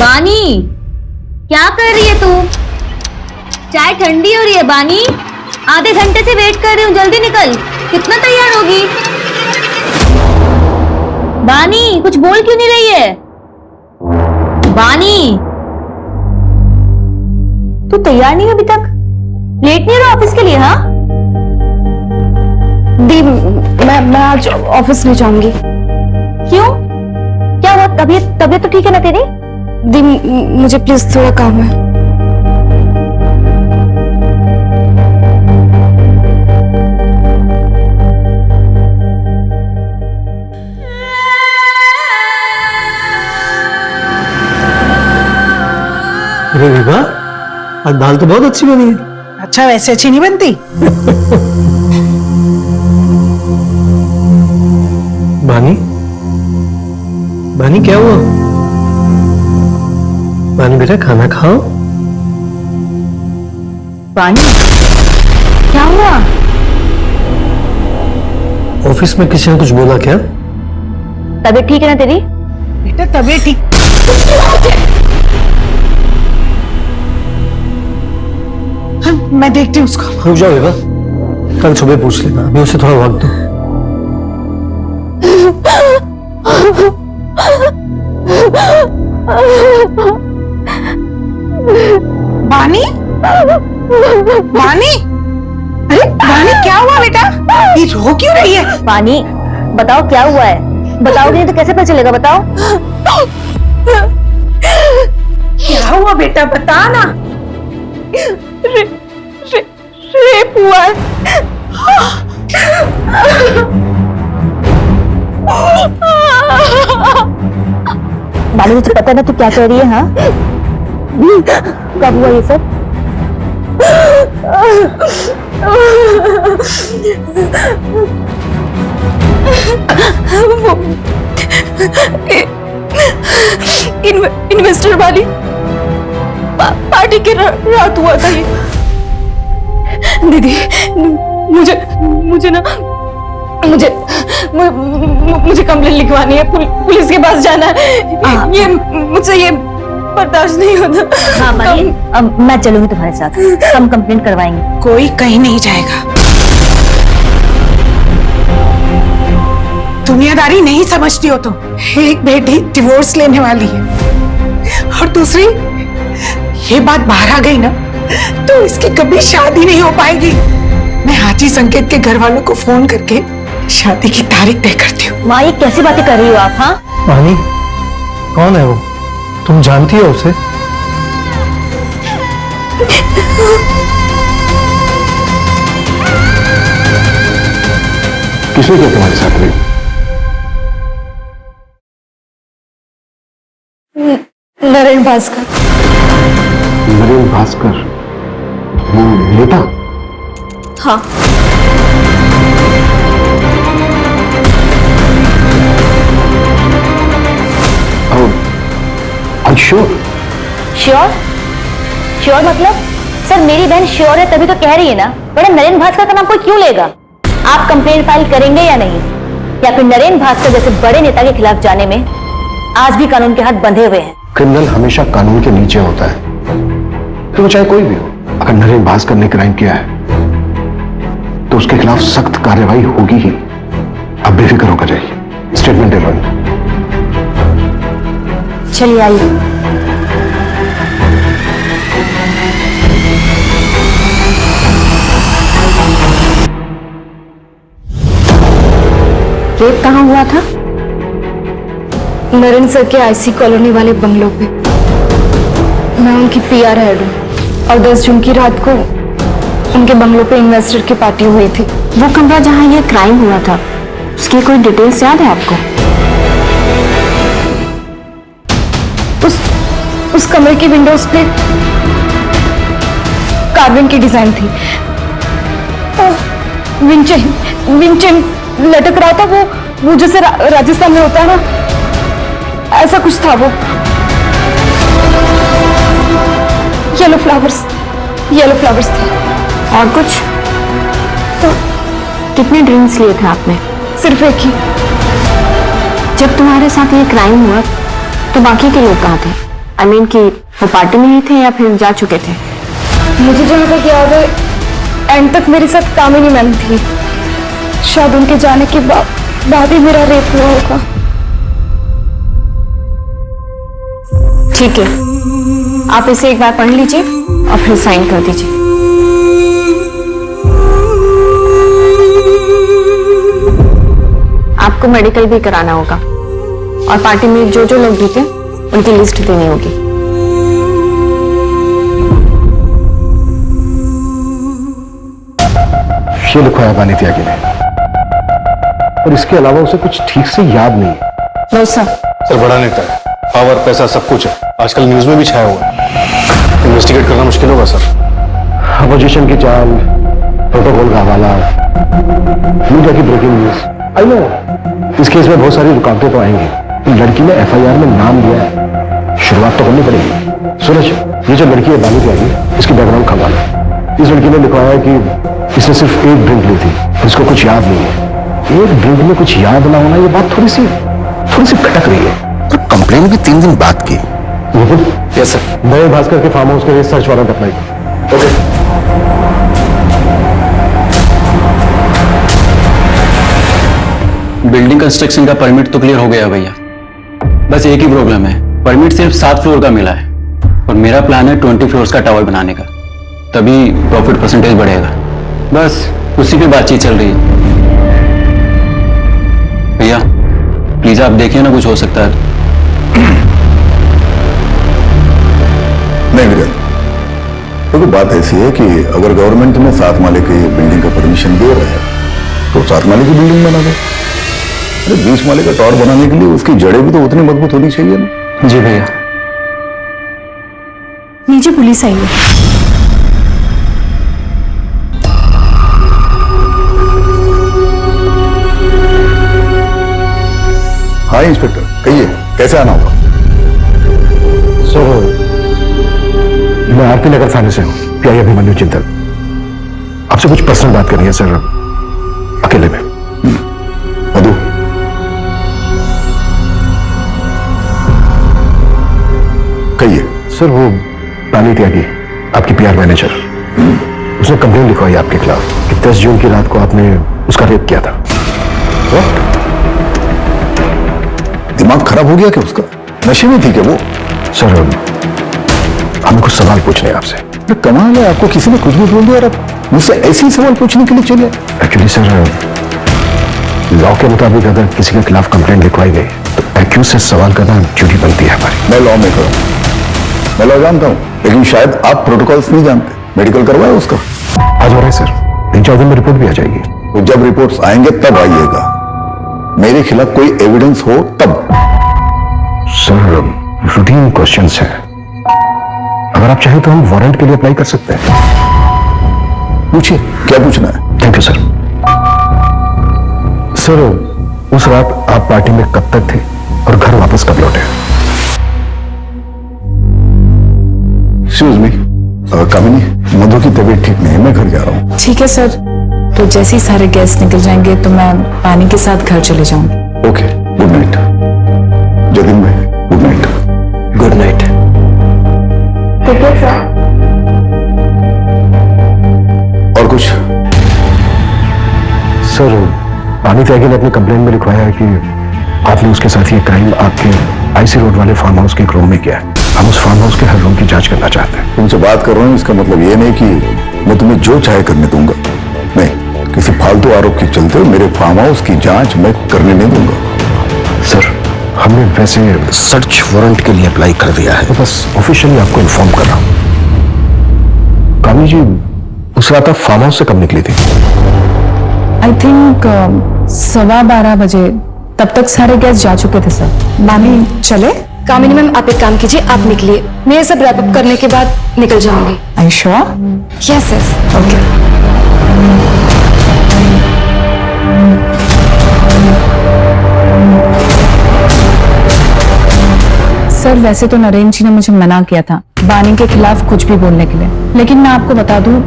बानी, क्या कर रही है तू? चाय ठंडी हो रही है बानी। आधे घंटे से वेट कर रही हूँ, जल्दी निकल। कितना तैयार होगी? बानी, कुछ बोल क्यों नहीं रही है? बानी, तू तैयार नहीं है अभी तक? लेट नहीं हो रहा ऑफिस के लिए? हाँ दी, मैं आज ऑफिस नहीं जाऊंगी। क्यों? क्या हुआ? तबीयत तो ठीक है ना तेरी? दी, मुझे प्लीज थोड़ा काम है। अरे विभा, आज दाल तो बहुत अच्छी बनी है। अच्छा, वैसे अच्छी नहीं बनती? बानी, बानी क्या हुआ? बानी बेटा, खाना खाओ। बानी, क्या हुआ? ऑफिस में किसी ने कुछ बोला क्या? तबीयत ठीक है ना तेरी? बेटा तबीयत ठीक? मैं देखती हूँ उसको। रुक जाओ विभा, कल सुबह पूछ लेना, अभी उसे थोड़ा वक्त दो। बानी, बानी, अरे बानी क्या हुआ बेटा? ये रो क्यों रही है? बानी, बताओ क्या हुआ है? बताओगे नहीं तो कैसे पता चलेगा? बताओ क्या हुआ बेटा, बता ना। रेप हुआ है। बानी, मुझे पता है ना तू क्या कह रही है? हाँ, कब हुआ ये सब? इन्वेस्टर वाली पार्टी के रात हुआ था ये। दीदी, मुझे कंप्लेंट लिखवानी है, पुलिस के पास जाना है। ये मुझसे ये बर्दाश्त नहीं होता। हाँ बानी, मैं चलूंगी तुम्हारे साथ, हम कंप्लेंट करवाएंगे। कोई कहीं नहीं जाएगा। दुनियादारी नहीं समझती हो तुम। एक बेटी डिवोर्स लेने वाली है और दूसरी, ये बात बाहर आ गई ना तो इसकी कभी शादी नहीं हो पाएगी। मैं हाजी संकेत के घर वालों को फोन करके शादी की तारीख तय करती हूँ। माँ, ये कैसी बातें कर रही हो आप? हाँ बानी, कौन है वो? तुम जानती हो उसे? किसने किया तुम्हारे साथ रेप? नरेन भास्कर। नरेन भास्कर, वो नेता? हाँ। श्योर। श्योर? श्योर मतलब? सर मेरी बहन श्योर है तभी तो कह रही है ना। मैडम नरेंद्र भास्कर का नाम कोई क्यों लेगा? आप कंप्लेंट फाइल करेंगे या नहीं? या फिर नरेंद्र भास्कर जैसे बड़े नेता के खिलाफ जाने में आज भी कानून के हाथ बंधे हुए हैं? क्रिमिनल हमेशा कानून के नीचे होता है, तो चाहे कोई भी हो। अगर नरेंद्र भास्कर ने क्राइम किया है तो उसके खिलाफ सख्त कार्रवाई होगी ही। अब बेफिक्र होकर जाइए, स्टेटमेंट दे लो। चलिए आइए। रेप कहाँ हुआ था? नरेंद्र सर के आईसी कॉलोनी वाले बंगलों पे। मैं उनकी पीआर हेड हूँ और 10 जून की रात को उनके बंगलों पे इन्वेस्टर की पार्टी हुई थी। वो कमरा जहाँ ये क्राइम हुआ था, उसकी कोई डिटेल्स याद है आपको? उस कमरे की विंडोज पे कार्बन की डिजाइन थी। विंचेन लटक रहा था, वो जैसे राजस्थान में होता है ना, ऐसा कुछ था वो। येलो फ्लावर्स थे। और कुछ? तो कितने ड्रिंक्स लिए थे आपने? सिर्फ एक ही। जब तुम्हारे साथ ये क्राइम हुआ तो बाकी के लोग कहाँ थे? आई मीन कि वो पार्टी में ही थे या फिर जा चुके थे? मुझे जहाँ तक याद है एंड तक मेरे साथ कामिनी मैम थी। शायद उनके जाने के बाद ही मेरा रेप हुआ होगा। ठीक है, आप इसे एक बार पढ़ लीजिए और फिर साइन कर दीजिए। आपको मेडिकल भी कराना होगा और पार्टी में जो लोग भी थे उनकी लिस्ट देनी होगी। ये लिखा है वानी त्यागी ने, और इसके अलावा उसे कुछ ठीक से याद नहीं है। No sir. सर बड़ा नेता है, पावर पैसा सब कुछ है, आजकल न्यूज में भी छाया हुआ है। इन्वेस्टिगेट करना मुश्किल होगा सर। अपोजिशन की चाल, प्रोटोकॉल का हवाला, मीडिया की ब्रेकिंग न्यूज। आई नो इस केस में बहुत सारी रुकावटें तो आएंगी। लड़की ने एफआईआर में नाम दिया है, शुरुआत तो करनी पड़ेगी। सूरज, ये जो लड़की है वानी त्यागी, इसकी बैकग्राउंड खंगाल है। इस लड़की ने लिखवाया कि इसने सिर्फ एक ड्रिंक ली थी, इसको कुछ याद नहीं है। एक ड्रिंक में कुछ याद ना होना, ये बात थोड़ी सी खटक रही है। तो कंप्लेन भी 3 दिन बाद की। Yes sir. नरेंद्र भास्कर के फार्म हाउस के लिए सर्च वारंट अप्लाई करो। ओके। बिल्डिंग कंस्ट्रक्शन का परमिट तो क्लियर हो गया भैया, बस एक ही प्रॉब्लम है, परमिट सिर्फ 7 फ्लोर का मिला है और मेरा प्लान है 20 फ्लोर्स का टावर बनाने का, तभी प्रॉफिट परसेंटेज बढ़ेगा। बस उसी पे बातचीत चल रही है। भैया प्लीज आप देखिए ना, कुछ हो सकता है। नहीं वीरेंद्र, देखो बात ऐसी है कि अगर गवर्नमेंट में 7 माले की बिल्डिंग का परमिशन दे रहा है तो 7 माले की बिल्डिंग बना दे। अरे 20 माले का टावर बनाने के लिए उसकी जड़ें भी तो उतनी मजबूत होनी चाहिए ना। जी भैया। नीचे पुलिस आई है। हाँ इंस्पेक्टर, कहिए कैसे आना होगा? सर मैं आरपी नगर थाने से हूँ, पीआई अभिमन्यु चिंतल। आपसे कुछ पर्सनल बात करनी है सर, अकेले में। मधु, कहिए। सर वो वानी त्यागी, आपकी पीआर मैनेजर, उसने कंप्लेन लिखवाई आपके खिलाफ कि 10 जून की रात को आपने उसका रेप किया था। दिमाग खराब हो गया क्या उसका? नशे में थी क्या वो? सर हमें कुछ सवाल पूछने हैं आपसे। कमाल है, आपको किसी ने कुछ भी बोल दिया और आप मुझसे ऐसे ही सवाल पूछने के लिए चले? एक्चुअली सर लॉ के मुताबिक अगर किसी के खिलाफ कंप्लेंट लिखवाई गई तो एक्यूज से सवाल करना ड्यूटी बनती है हमारी। मैं लॉ में करूँ, मैं लॉ जानता हूँ, लेकिन शायद आप प्रोटोकॉल्स नहीं जानते। मेडिकल करवाया उसका? आज हो रहा है सर, 3-4 दिन में रिपोर्ट भी आ जाएगी। तो जब रिपोर्ट्स आएंगे तब आइएगा, मेरे खिलाफ कोई एविडेंस हो तब। सर रूटीन क्वेश्चंस हैं, अगर आप चाहें तो हम वारंट के लिए अप्लाई कर सकते हैं। पूछिए क्या पूछना है। Thank you sir. सर उस रात आप पार्टी में कब तक थे और घर वापस कब लौटे? एक्सक्यूज मी, कामिनी, मधु की तबीयत ठीक नहीं है, मैं घर जा रहा हूँ। ठीक है सर, तो जैसे ही सारे गेस्ट निकल जाएंगे तो मैं पानी के साथ घर चले जाऊंगी। Okay, good night. जतिन भाई, गुड नाइट। Good night. ठीक है सर। और कुछ? सर, पानी त्यागी ने अपनी कंप्लेंट में लिखवाया है कि आपने उसके साथ ये क्राइम आपके आईसी रोड वाले फार्म हाउस के एक रूम में किया है। हम उस फार्म हाउस के हर रूम की जांच करना चाहते हैं। तुमसे बात कर रहा हूँ, इसका मतलब ये नहीं कि मैं तुम्हें जो चाहे करने दूंगा। नहीं, किसी फालतू आरोप के चलते मेरे फार्म हाउस की जांच मैं करने नहीं दूंगा। सर, हमने वैसे सर्च वारंट के लिए अप्लाई कर दिया है, तो बस ऑफिशियली आपको इन्फॉर्म कर रहा हूँ। कामी जी, उस रात आप फार्म हाउस से कब निकली थी? आई थिंक 12:15 बजे। तब तक सारे गेस्ट जा चुके थे सर। मामी चले? कामिनी मैम, आप एक काम कीजिए, आप निकलिए, मैं ये सब रैप अप करने के बाद निकल जाऊंगी। Are you sure? Yes yes. Okay. Sir, वैसे तो नरेंद्र जी ने मुझे मना किया था बानी के खिलाफ कुछ भी बोलने के लिए, लेकिन मैं आपको बता दूं,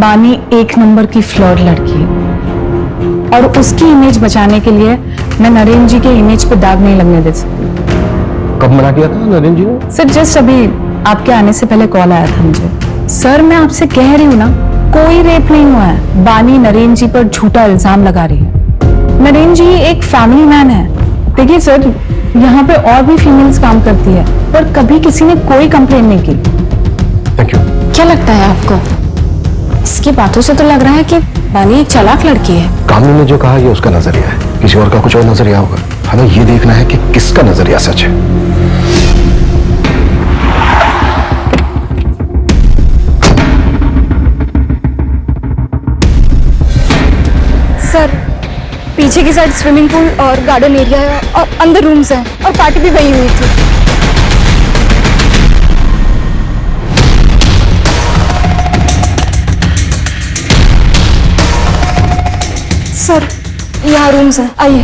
बानी एक नंबर की फ्लर्ट लड़की है और उसकी इमेज बचाने के लिए मैं नरेंद्र जी के इमेज पे दाग नहीं लगने दे सकती। कब मना किया था नरेंद्र जी ने? सर, जस्ट अभी आपके आने से पहले कॉल आया था मुझे। सर, मैं आपसे कह रही हूँ ना, कोई रेप नहीं हुआ है। बानी नरेंद्र जी पर झूठा इल्जाम लगा रही है। नरेंद्र जी एक फैमिली मैन है। देखिए सर, यहाँ पे और भी फीमेल्स काम करती है, पर कभी किसी ने कोई कंप्लेन नहीं की। Thank you. क्या लगता है आपको? इसकी बातों से तो लग रहा है कि बानी एक चालाक लड़की है। कामनी ने जो कहा ये उसका नजरिया है, किसी और का कुछ और नजरिया होगा। हमें ये देखना है कि किसका नजरिया सच है। सर, पीछे की साइड स्विमिंग पूल और गार्डन एरिया है और अंदर रूम्स हैं और पार्टी भी वही हुई थी। सर, यहाँ रूम्स हैं, आइए।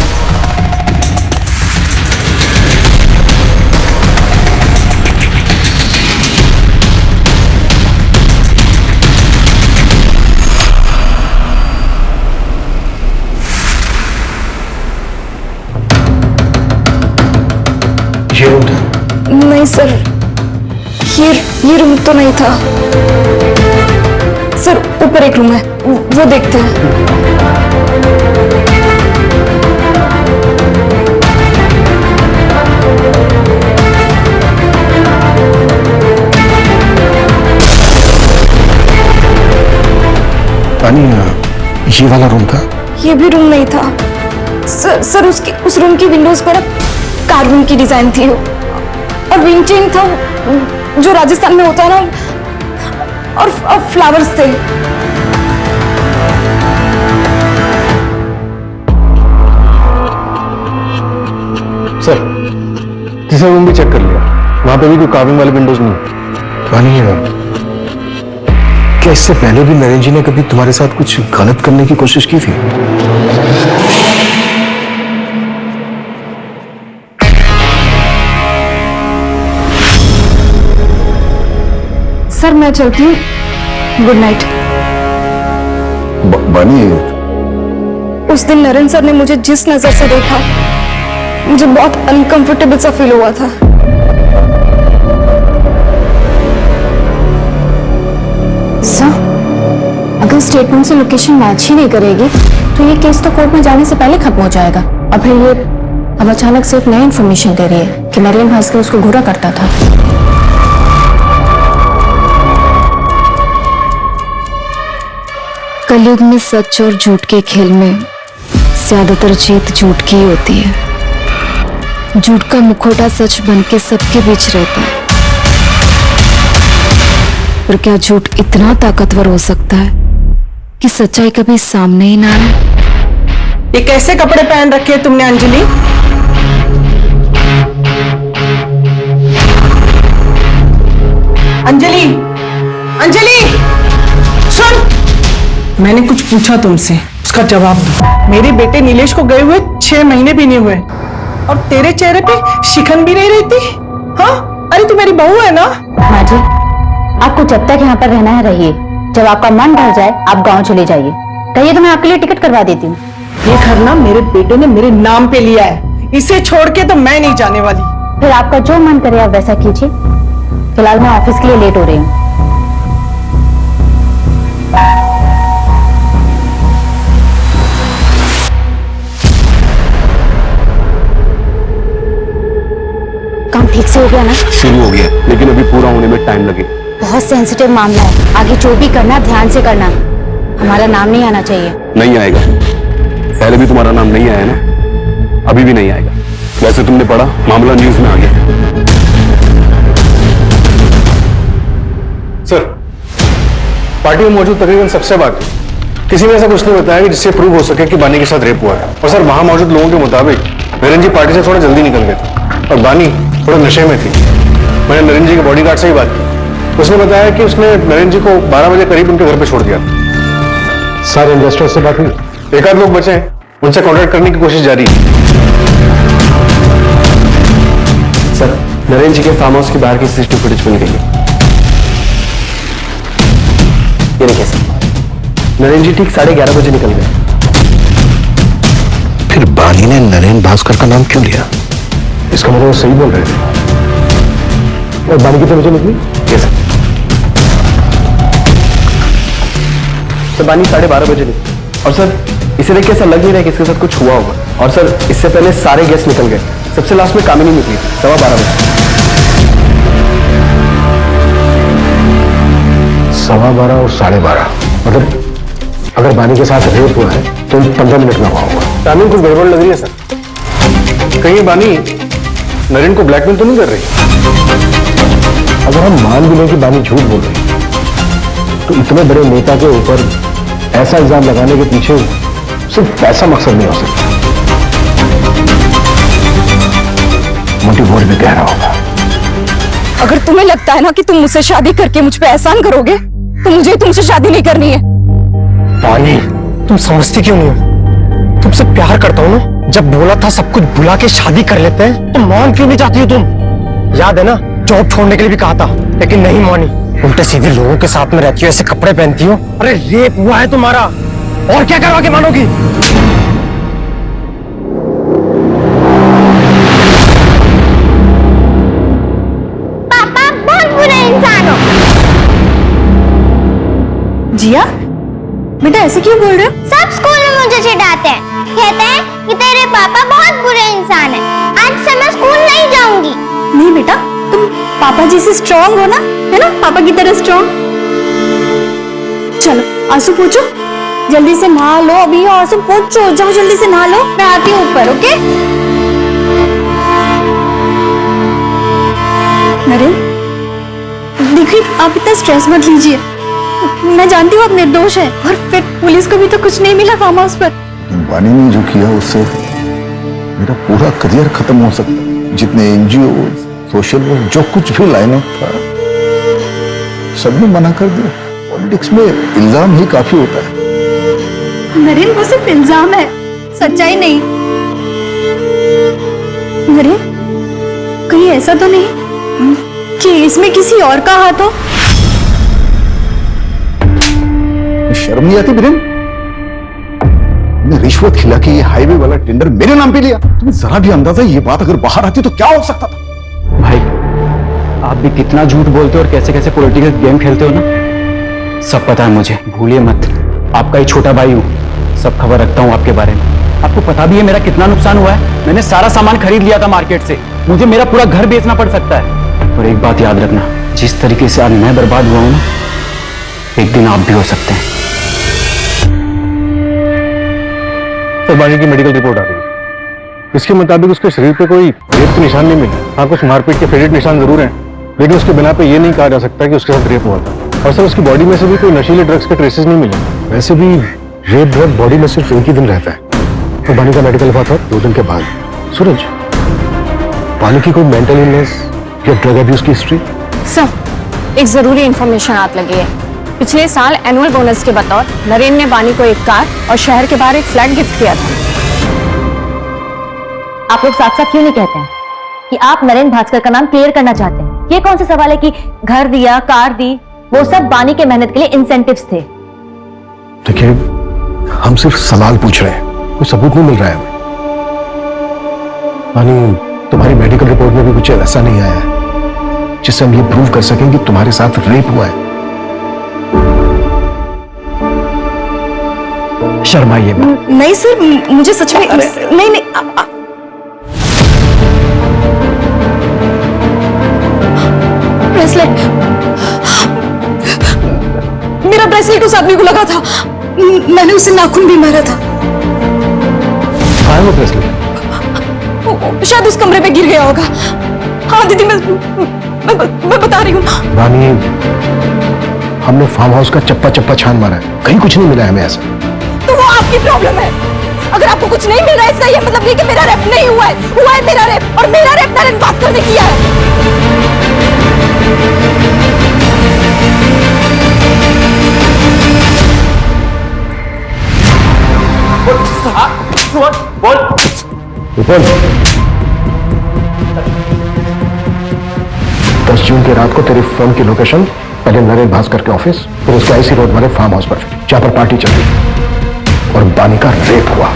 ये रूम था? नहीं सर, ये रूम तो नहीं था सर। ऊपर एक रूम है, वो देखते हैं। पानी, ये वाला रूम था? ये भी रूम नहीं था सर। उस रूम की विंडोज पर कार्विंग की डिजाइन थी और विंचिंग था जो राजस्थान में होता है ना, और फ्लावर्स थे। सर, तीसरा रूम भी चेक कर लिया, वहां पे भी कोई कार्विंग वाले विंडोज नहीं। पानी, क्या इससे पहले भी नरेंद्र जी ने कभी तुम्हारे साथ कुछ गलत करने की कोशिश की थी? सर, मैं चलती हूँ, गुड नाइट। बानी, उस दिन नरेंद्र सर ने मुझे जिस नजर से देखा, मुझे बहुत अनकंफर्टेबल सा फील हुआ था। सर, अगर स्टेटमेंट से लोकेशन मैच ही नहीं करेगी तो ये केस तो कोर्ट में जाने से पहले खत्म हो जाएगा। और फिर ये अब अचानक से एक नई इन्फॉर्मेशन दे रही है कि नरेंद्र भास्कर उसको घूरा करता था। कलयुग में सच और झूठ के खेल में ज्यादातर जीत झूठ की ही होती है। झूठ का मुखौटा सच बन के सबके बीच रहता है, पर क्या झूठ इतना ताकतवर हो सकता है कि सच्चाई कभी सामने ही ना आए? ये कैसे कपड़े पहन रखे हैं तुमने अंजलि? अंजलि, अंजलि, सुन, मैंने कुछ पूछा तुमसे, उसका जवाब दो। मेरे बेटे नीलेश को गए हुए 6 महीने भी नहीं हुए और तेरे चेहरे पे शिकन भी नहीं रहती। हाँ, अरे तू मेरी बहू है ना? माँ जी, आपको जब तक यहाँ पर रहना है रहिए, जब आपका मन भर जाए आप गांव चले जाइए। कहिए तो मैं आपके लिए टिकट करवा देती हूँ। ये घर ना मेरे बेटे ने मेरे नाम पे लिया है, इसे छोड़ के तो मैं नहीं जाने वाली। फिर आपका जो मन करे आप वैसा कीजिए। फिलहाल मैं ऑफिस के लिए लेट हो रही हूँ। काम ठीक से हो गया ना? शुरू हो गया, लेकिन अभी पूरा होने में टाइम लगेगा। बहुत सेंसिटिव मामला है, आगे जो भी करना ध्यान से करना। हमारा नाम नहीं आना चाहिए। नहीं आएगा, पहले भी तुम्हारा नाम नहीं आया ना, अभी भी नहीं आएगा। वैसे तुमने पढ़ा, मामला न्यूज में आ गया। सर, पार्टी में मौजूद तकरीबन सबसे बाकी किसी ने ऐसा कुछ नहीं बताया कि जिससे प्रूव हो सके कि बानी के साथ रेप हुआ है। और सर, वहां मौजूद लोगों के मुताबिक नरेन जी पार्टी से थोड़ा जल्दी निकल गए थे और बानी थोड़ा नशे में थी। मैंने नरेन जी के बॉडीगार्ड से ही बात की, उसने बताया कि उसने नरेन जी को 12 बजे करीब उनके घर पे छोड़ दिया। सारे इन्वेस्टर से बात हुई? एक आध लोग बचे हैं, उनसे कॉन्टेक्ट करने की कोशिश जारी है। सर, नरेन जी के फार्म हाउस के बाहर की सीसीटीवी फुटेज मिल गई है। ये देखिए सर, नरेन जी ठीक 11:30 बजे निकल गए। फिर बानी ने नरेन भास्कर का नाम क्यों लिया? इसका मतलब वो सही बोल रहे थे। और बानी कितने बजे निकली? कैसे? तो बानी 12:30 बजे निकली। और सर, इसे देख के ऐसा लग नहीं रहा है कि इसके साथ कुछ हुआ होगा। और सर, इससे पहले सारे गेस्ट निकल गए, सबसे लास्ट में कामिनी निकली 12:15 बजे। 12:15 और 12:30, मतलब अगर बानी के साथ रेप हुआ है तो 15 मिनट में हुआ होगा। टाइमिंग कुछ गड़बड़ लग रही है सर। कहीं बानी नरेन को ब्लैकमेल तो नहीं कर रही? अगर हम मान भी लें कि बानी झूठ बोल रही तो इतने बड़े नेता के ऊपर ऐसा इल्जाम लगाने के पीछे सिर्फ पैसा मकसद नहीं हो सकता। मोटिव बोल भी गहरा होगा। अगर तुम्हें लगता है ना कि तुम मुझसे शादी करके मुझ पे एहसान करोगे तो मुझे तुमसे शादी नहीं करनी है। पानी, तुम समझती क्यों नहीं हो? तुमसे प्यार करता हूँ ना। जब बोला था सब कुछ भुला के शादी कर लेते हैं तो मान क्यों नहीं जाती हो तुम? याद है ना, जॉब छोड़ने के लिए भी कहा था लेकिन नहीं मानी। उल्टे सीधे लोगों के साथ में रहती हो, ऐसे कपड़े पहनती हो। अरे रेप हुआ है तुम्हारा, और क्या करवा के मानोगी? पापा बहुत बुरे इंसान हो। जिया, बेटा ऐसे क्यों बोल रहे हो? सब स्कूल में मुझे चिढ़ाते हैं, कहते हैं कि तेरे पापा बहुत बुरे इंसान हैं। आज से मैं स्कूल नहीं जाऊंगी। नहीं बेटा, तुम पापा जी से स्ट्रॉन्ग हो ना, है ना? पापा की तरह स्ट्रॉन्ग। चलो आंसू पोंछो, जल्दी से नहा लो। अभी आंसू पोंछो, जाओ जल्दी से नहा लो। मैं आती हूँ ऊपर, ओके? नरेन, देखिए आप इतना स्ट्रेस मत लीजिए। मैं जानती हूँ आप निर्दोष है, और फिर पुलिस को भी तो कुछ नहीं मिला फार्म हाउस पर। बानी ने जो किया उससे मेरा पूरा करियर खत्म हो सकता है। जितने एनजीओ, सोशल वर्क, जो कुछ भी लाइन अप था सबने मना कर दिया। पॉलिटिक्स में इल्जाम ही काफी होता है। नरेन, वो सिर्फ इल्जाम है, सच्चाई नहीं। नरेन, कहीं ऐसा तो नहीं कि इसमें किसी और का हाथ हो? शर्म नहीं आती बिरेन? रिश्वत खिला के ये हाईवे वाला टेंडर मेरे नाम पे लिया। तुम्हें जरा भी अंदाजा ये बात अगर बाहर आती तो क्या हो सकता था? भाई, आप भी कितना झूठ बोलते हो और कैसे कैसे पॉलिटिकल गेम खेलते हो ना, सब पता है मुझे। भूलिए मत, आपका ही छोटा भाई हूँ, सब खबर रखता हूँ आपके बारे में। आपको पता भी है मेरा कितना नुकसान हुआ है। मैंने सारा सामान खरीद लिया था मार्केट से, मुझे मेरा पूरा घर बेचना पड़ सकता है। और एक बात याद रखना, जिस तरीके से आज मैं बर्बाद हुआ हूं ना, एक दिन आप भी हो सकते हैं। सर, बानी की मेडिकल रिपोर्ट आ गई। इसके मुताबिक उसके शरीर पे कोई रेप के निशान नहीं मिले। हाँ, कुछ मारपीट के फेडेड निशान जरूर हैं, लेकिन उसके बिना पे ये नहीं कहा जा सकता कि उसके साथ रेप हुआ था। और सर, उसकी बॉडी में से भी कोई नशीले ड्रग्स के ट्रेसेस नहीं मिले। वैसे भी रेप ड्रग बॉडी में सिर्फ एक ही दिन रहता है। तो बानी का मेडिकल हुआ था 2 दिन के बाद। सूरज, बानी की कोई मेंटल इलनेस या ड्रग अब्यूज की हिस्ट्री? सर, एक जरूरी इंफॉर्मेशन हाथ लगी है। पिछले साल एनुअल बोनस के बतौर नरेन ने बानी को एक कार और शहर के बाहर एक फ्लैट गिफ्ट किया था। आप लोग साफ साफ क्यों नहीं कहते हैं कि आप नरेन भास्कर का नाम क्लियर करना चाहते हैं? ये कौन सा सवाल है कि घर दिया, कार दी, वो सब बानी के मेहनत के लिए इंसेंटिव्स थे। देखिए, हम सिर्फ सवाल पूछ रहे हैं, कोई सबूत नहीं मिल रहा है हमें। बानी, तुम्हारी मेडिकल रिपोर्ट में भी कुछ ऐसा नहीं आया है जिससे हम ये प्रूव कर सकें कि तुम्हारे साथ रेप हुआ है। शर्माइए मत। नहीं सर, मुझे सच में नहीं नहीं ब्रेसलेट, मेरा ब्रेसलेट उस आदमी को लगा था, मैंने उसे नाखून भी मारा था। कहाँ है वो ब्रेसलेट? शायद उस कमरे में गिर गया होगा। हाँ दीदी, मैं बता रही हूँ। रानी, हमने फार्म हाउस का चप्पा चप्पा छान मारा है, कहीं कुछ नहीं मिला हमें ऐसा। तो वो आपकी प्रॉब्लम है। अगर आपको कुछ नहीं मिल रहा है इसका ये मतलब नहीं कि मेरा रेप नहीं हुआ है मेरा रेप, और मेरा रेप नरेन भास्कर ने किया है। बोल। 10 जून की रात को तेरी फोन की लोकेशन पहले नरेन भास्कर के ऑफिस, फिर उसके आईसी रोड वाले फार्म हाउस पर, जहां पर पार्टी चल रही और बानी का रेप हुआ।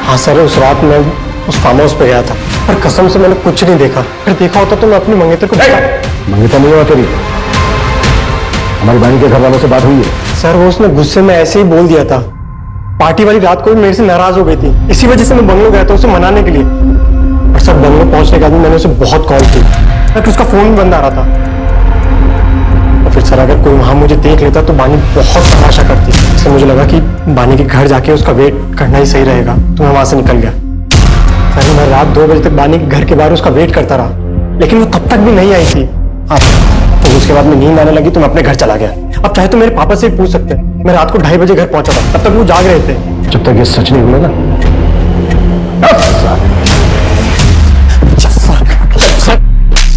हाँ सर, उस रात मैं उस फार्म हाउस पे गया था, पर कसम से मैंने कुछ नहीं देखा। फिर देखा होता तो मैं अपनी मंगेतर को मंगेतर नहीं हुआ तेरी, हमारी बानी के घर वालों से बात हुई है। सर, वो उसने गुस्से में ऐसे ही बोल दिया था। पार्टी वाली रात को भी मेरे से नाराज हो गई थी, इसी वजह से मैं बंगलो गया था उसे मनाने के लिए। और सर, बंगलो पहुंचने के बाद मैंने उसे बहुत कॉल की, बट उसका फोन भी बंद आ रहा था। और फिर सर, अगर कोई वहां मुझे देख लेता तो बानी बहुत तमाशा करती, इसलिए मुझे लगा कि बानी के घर जाके उसका वेट करना ही सही रहेगा, तो मैं वहां से निकल गया। सर, मैं रात 2 बजे तक बानी के घर के बाहर उसका वेट करता रहा, लेकिन वो तब तक भी नहीं आई थी। तो उसके बाद में नींद आने लगी तो मैं अपने घर चला गया। अब चाहे तो मेरे पापा से पूछ सकते हैं, मैं रात को 2:30 बजे घर पहुंचा था, तब तक वो जाग रहे थे। जब तक ये सच नहीं हुआ ना,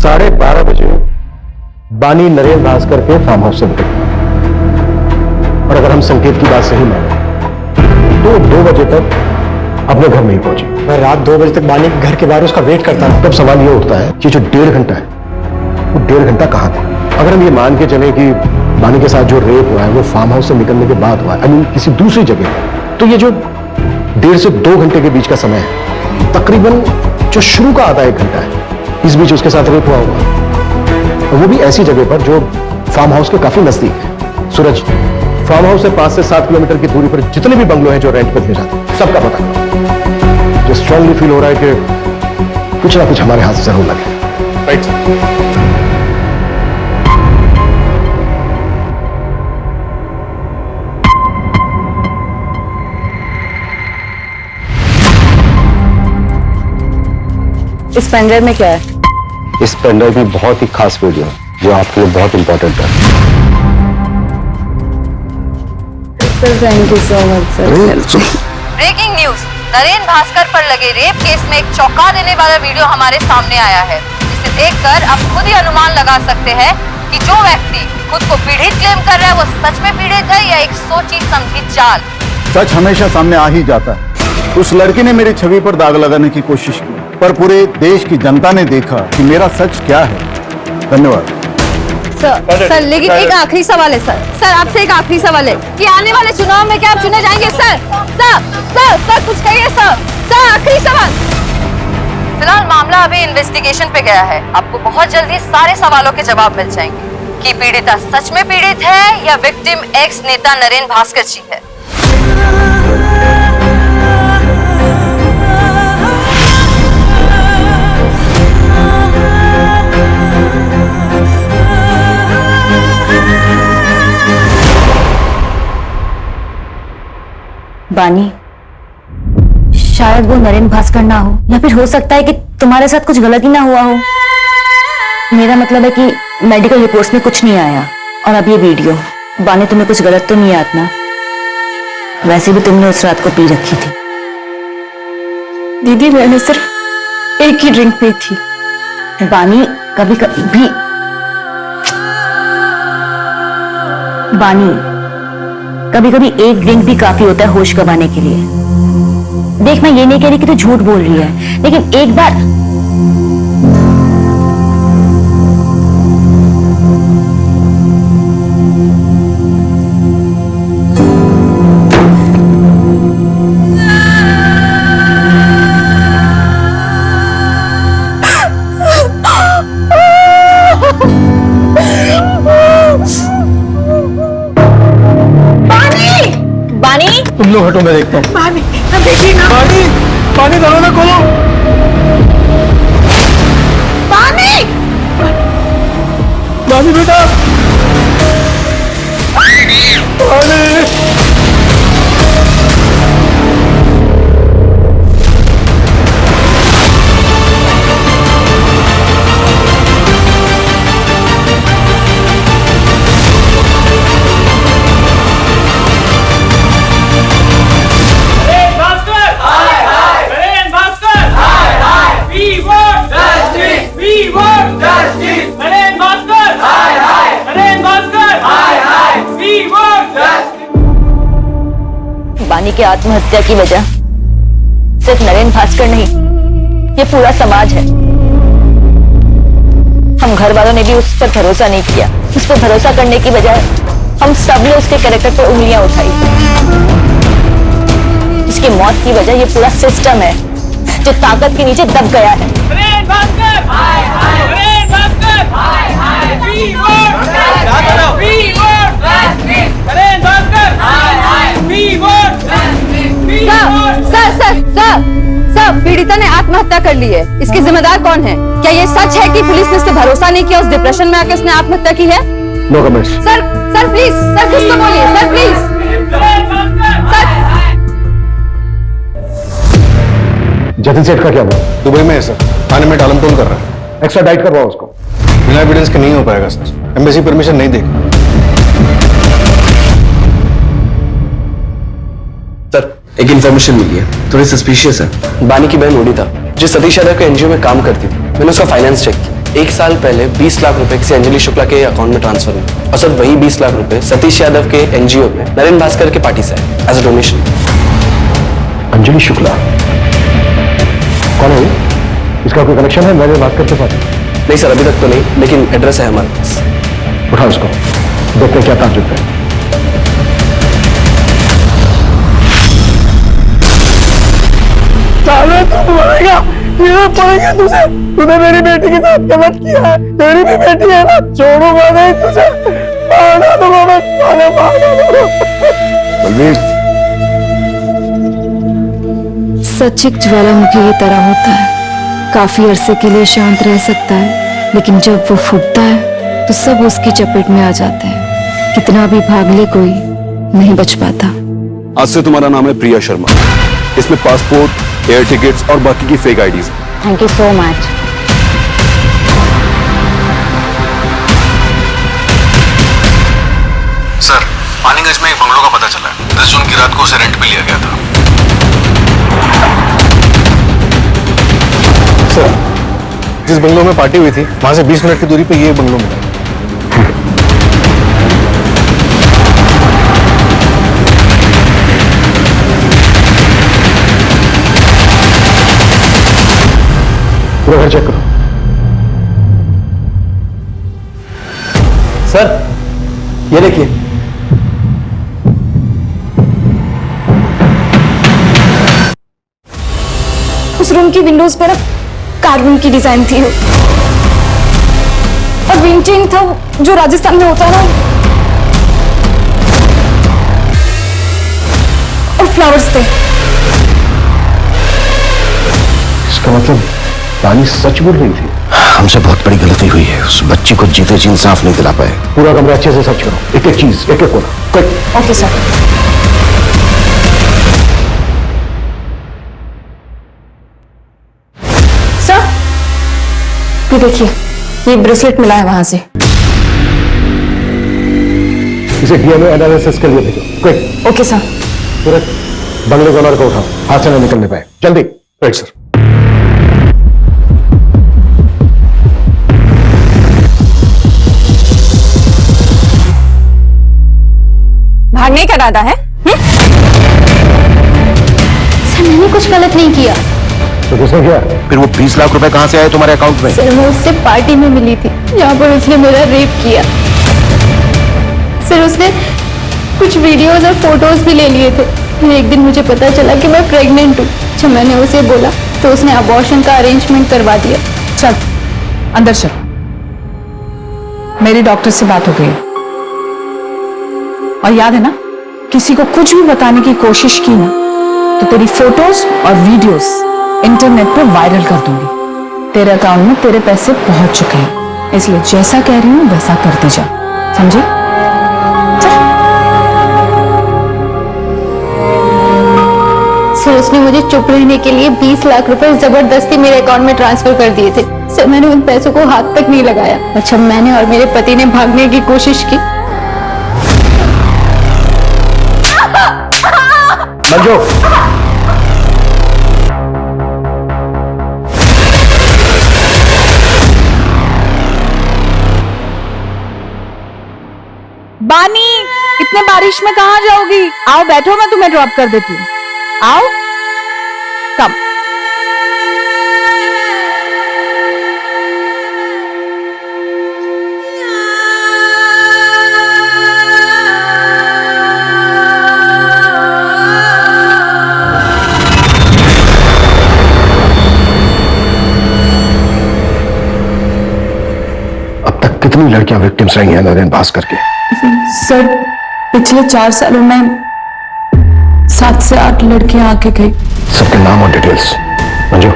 12:30 बजे बानी नरेन भास्कर के फार्म हाउस से निकली, और अगर हम संकेत की बात सही माने तो 2 बजे तक अपने घर में ही पहुंची। मैं रात 2 बजे तक बानी के घर के बाहर उसका वेट करता रहा। तब सवाल ये उठता है कि जो 1.5 घंटा है, वो 1.5 घंटा कहाँ था? अगर हम ये मान के चले कि बानी के साथ जो रेप हुआ है वो फार्म हाउस से निकलने के बाद हुआ है, I mean, किसी दूसरी जगह, तो ये जो 1.5 से 2 घंटे के बीच का समय है, तकरीबन जो शुरू का आधा 1 घंटा है, इस बीच उसके साथ रेप हुआ होगा, और वो भी ऐसी जगह पर जो फार्म हाउस के काफी नजदीक है। सूरज, फार्म हाउस से 5 से 7 किलोमीटर की दूरी पर जितने भी बंगलो हैं जो रेंट पर दिए जाते हैं, सबका पता करो। जो स्ट्रांगली फील हो रहा है कि कुछ ना कुछ हमारे हाथ से जरूर लगे। राइट। इस पेनड्राइव में क्या है? इस पेनड्राइव में बहुत ही खास वीडियो है जो आपके लिए बहुत इंपॉर्टेंट है। Sir, thank you so much sir. Breaking news, Naren Bhaskar पर लगे रेप केस में एक चौंका देने वाला वीडियो हमारे सामने आया है, जिसे देखकर आप खुद ही अनुमान लगा सकते हैं कि जो व्यक्ति खुद को पीड़ित क्लेम कर रहा है वो सच में पीड़ित है या एक सोची समझी चाल। सच हमेशा सामने आ ही जाता है। उस लड़की ने मेरी छवि पर दाग लगाने की कोशिश की, पर पूरे देश की जनता ने देखा कि मेरा सच क्या है। धन्यवाद सर, लेकिन एक आखिरी सवाल है सर, आपसे एक आखिरी सवाल है कि आने वाले चुनाव में क्या आप चुने जाएंगे? सर कुछ कहिए सर, आखिरी सवाल। फिलहाल मामला अभी इन्वेस्टिगेशन पे गया है, आपको बहुत जल्दी सारे सवालों के जवाब मिल जाएंगे कि पीड़िता सच में पीड़ित है या विक्टिम एक्स नेता नरेन भास्कर जी है। बानी, शायद वो नरेन भास्कर ना हो, या फिर हो सकता है कि तुम्हारे साथ कुछ गलत ही ना हुआ हो। मेरा मतलब है कि मेडिकल रिपोर्ट्स में कुछ नहीं आया, और अब ये वीडियो। बानी, तुम्हें कुछ गलत तो नहीं याद ना? वैसे भी तुमने उस रात को पी रखी थी। दीदी, मैंने सिर्फ एक ही ड्रिंक पी थी। बानी, कभी कभी बानी, कभी कभी एक ड्रिंक भी काफी होता है होश गंवाने के लिए। देख, मैं ये नहीं कह रही कि तू झूठ बोल रही है, लेकिन एक बार हटो, मैं देखता हूँ। पानी बेटी ना, पानी, पानी दरवाजा खोलो। पानी पानी बेटा, पानी। बानी के आत्महत्या की वजह सिर्फ नरेंद्र भास्कर नहीं, ये पूरा समाज है। हम घर वालों ने भी उस पर भरोसा नहीं किया। उस पर भरोसा करने की बजाय हम सब ने उसके कैरेक्टर पर उंगलियां उठाई। इसकी मौत की वजह ये पूरा सिस्टम है जो ताकत के नीचे दब गया है। सर, पीड़िता ने आत्महत्या कर ली है। इसके जिम्मेदार कौन है? क्या ये सच है कि पुलिस ने इस पे भरोसा नहीं किया, उस डिप्रेशन में आकर उसने आत्महत्या की है? No comments. Sir please, sir कुछ तो बोलिए, सर प्लीज। जतिन सेठ का क्या हुआ? दुबई में है सर, थाने में टालमटोल कर रहा है। एक्स्ट्रा डाइट करवाओ उसको। बिना एविडेंस के नहीं हो पाएगा सर, एम्बेसी परमिशन नहीं देगी। सर, एक इन्फॉर्मेशन मिली है, थोड़ी सस्पिशियस है। बानी की बहन ओडिता जो सतीश यादव के एनजीओ में काम करती थी, मैंने उसका फाइनेंस चेक किया। 1 साल पहले 20 लाख रुपए किसी अंजलि शुक्ला के अकाउंट में ट्रांसफर हुए और सर वही 20 लाख रुपए सतीश यादव के एनजीओ में नरेंद्र भास्कर के पार्टी से है as a donation. Anjali Shukla कौन है? इसका कोई कनेक्शन है नरेंद्र भास्कर के साथ? नहीं सर, अभी तक तो नहीं, लेकिन एड्रेस है हमारे पास। उठा उसको, देखते हैं क्या ताजुब है। साले तू मरेगा, ये पड़ेगा तुझे। तूने मेरी बेटी के साथ गलत किया है, तेरी भी बेटी है ना, छोड़ूंगा नहीं तुझे, मारना दूंगा मैं, साले मारना दूंगा। बलवीर, सच एक ज्वालामुखी की तरह होता है, काफी अरसे के लिए शांत रह सकता है, लेकिन जब वो फूटता है तो सब उसकी चपेट में आ जाते हैं। कितना भी भाग ले कोई नहीं बच पाता। आज से तुम्हारा नाम है प्रिया शर्मा। इसमें पासपोर्ट, एयर टिकट्स और बाकी की fake IDs. Thank you so much. Sir, Paniganj में एक बंगलों का पता चला है। 10 जून की रात को उसे रेंट पे लिया गया था। सर, जिस बंगलों में पार्टी हुई थी वहां से 20 मिनट की दूरी पे ये बंगलो मिला। पूरा घर चेक करो। सर, ये देखिए। उस रूम की विंडोज पर कार्बन की डिजाइन थी और विंटिंग था जो राजस्थान में होता है ना, और फ्लावर्स थे। इसका मतलब रानी सच बोल रही थी। हमसे बहुत बड़ी गलती हुई है, उस बच्ची को जीते जी इंसाफ नहीं दिला पाए। पूरा कमरा अच्छे से सर्च करो, एक एक चीज, एक एक कोना। Okay sir. सर, ये देखिए, ये ब्रेसलेट मिला है वहां से। इसे डीएनए एनालिसिस के लिए भेजो, क्विक। Okay sir. तुरंत बंगले के ओनर को उठाओ, हाथ से न निकलने पाए, जल्दी। Right sir. भागने का इरादा है? सर, मैंने कुछ गलत नहीं किया। तो किसने किया? फिर वो 20 लाख रुपए कहां से आए तुम्हारे अकाउंट में? सर, मैं उससे पार्टी में मिली थी जहाँ पर उसने मेरा रेप किया। सर, उसने कुछ वीडियोस और फोटोज भी ले लिए थे। फिर एक दिन मुझे पता चला कि मैं प्रेग्नेंट हूँ। जब मैंने उसे बोला तो उसने अबॉर्शन का अरेंजमेंट करवा दिया। चल अंदर चल, मेरी डॉक्टर से बात हो गई और याद है ना किसी को कुछ भी बताने की कोशिश की ना तो तेरी फोटोज और वीडियोस इंटरनेट पे वायरल कर दूंगी। तेरे अकाउंट में तेरे पैसे पहुंच चुके हैं, इसलिए जैसा कह रही हूँ वैसा करती जा, समझे? सर उसने मुझे चुप रहने के लिए 20 लाख रुपए जबरदस्ती मेरे अकाउंट में ट्रांसफर कर दिए थे। सर मैंने उन पैसों को हाथ तक नहीं लगाया। अच्छा मैंने और मेरे पति ने भागने की कोशिश की। मंजू, बानी, इतने बारिश में कहाँ जाओगी? आओ बैठो, मैं तुम्हें ड्रॉप कर देती हूँ। आओ, कम। अब तक कितनी लड़कियां विक्टिम्स रही हैं नरेन भास्कर के? सर पिछले 4 सालों में 7 से 8 लड़कियां आके गई। सबके नाम और डिटेल्स। मंजू।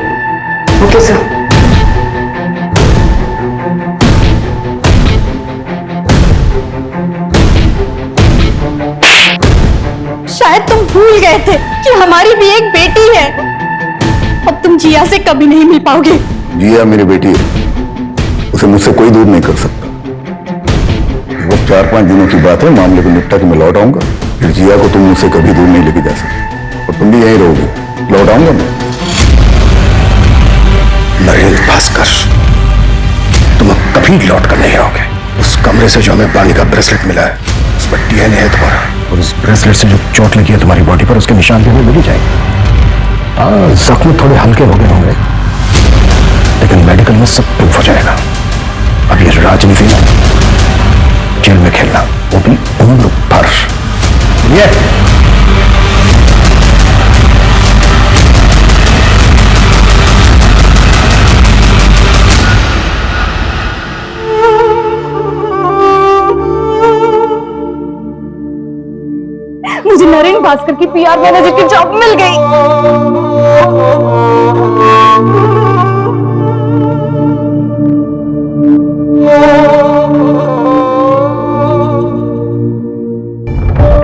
Okay sir. शायद तुम भूल गए थे कि हमारी भी एक बेटी है। अब तुम जिया से कभी नहीं मिल पाओगे। जिया मेरी बेटी है, उसे मुझसे कोई दूर नहीं कर सकता। बस 4-5 दिनों की बात है, मामले को निपटा के मैं लौट आऊंगा। फिर जिया को तुम मुझसे कभी दूर नहीं लेके जा सकते और तुम भी यहीं रहोगे। लौट आऊंगा मैं। नरेंद्र भास्कर, तुम अब कभी लौट कर नहीं आओगे। उस कमरे से जो हमें बानी का ब्रेसलेट मिला है, उस पर डीएनए है तुम्हारा, और उस ब्रेसलेट से जो चोट लगी है तुम्हारी बॉडी पर, उसके निशान भी हमें मिल जाएंगे। हाँ, जख्म थोड़े हल्के हो गए होंगे, लेकिन मेडिकल में सब प्रूफ हो जाएगा। अब ये राजनीति ना, जेल में खेलना, वो भी उम्र भर। ये मुझे नरेंद्र भास्कर की पीआर मैनेजर की जॉब मिल गई।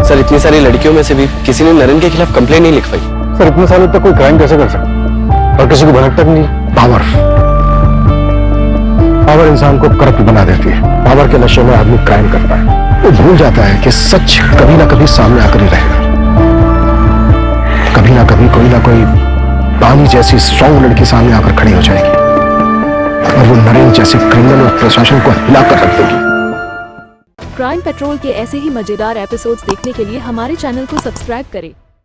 सर इतनी सारी लड़कियों में से भी किसी ने नरेन के खिलाफ कंप्लेंट नहीं लिखवाई। सर इतने सालों तक कोई क्राइम कैसे कर सकता और किसी को भनक तक नहीं? पावर इंसान को करप्ट बना देती है। पावर के नशे में आदमी क्राइम करता है, वो भूल जाता है कि सच कभी ना कभी सामने आकर ही रहेगा। कभी ना कभी कोई ना कोई बानी जैसी स्ट्रॉन्ग लड़की सामने आकर खड़ी हो जाएगी और वो नरेन जैसे क्रिमिनल और प्रशासन को हिलाकर रख देगी। क्राइम पेट्रोल के ऐसे ही मजेदार एपिसोड्स देखने के लिए हमारे चैनल को सब्सक्राइब करें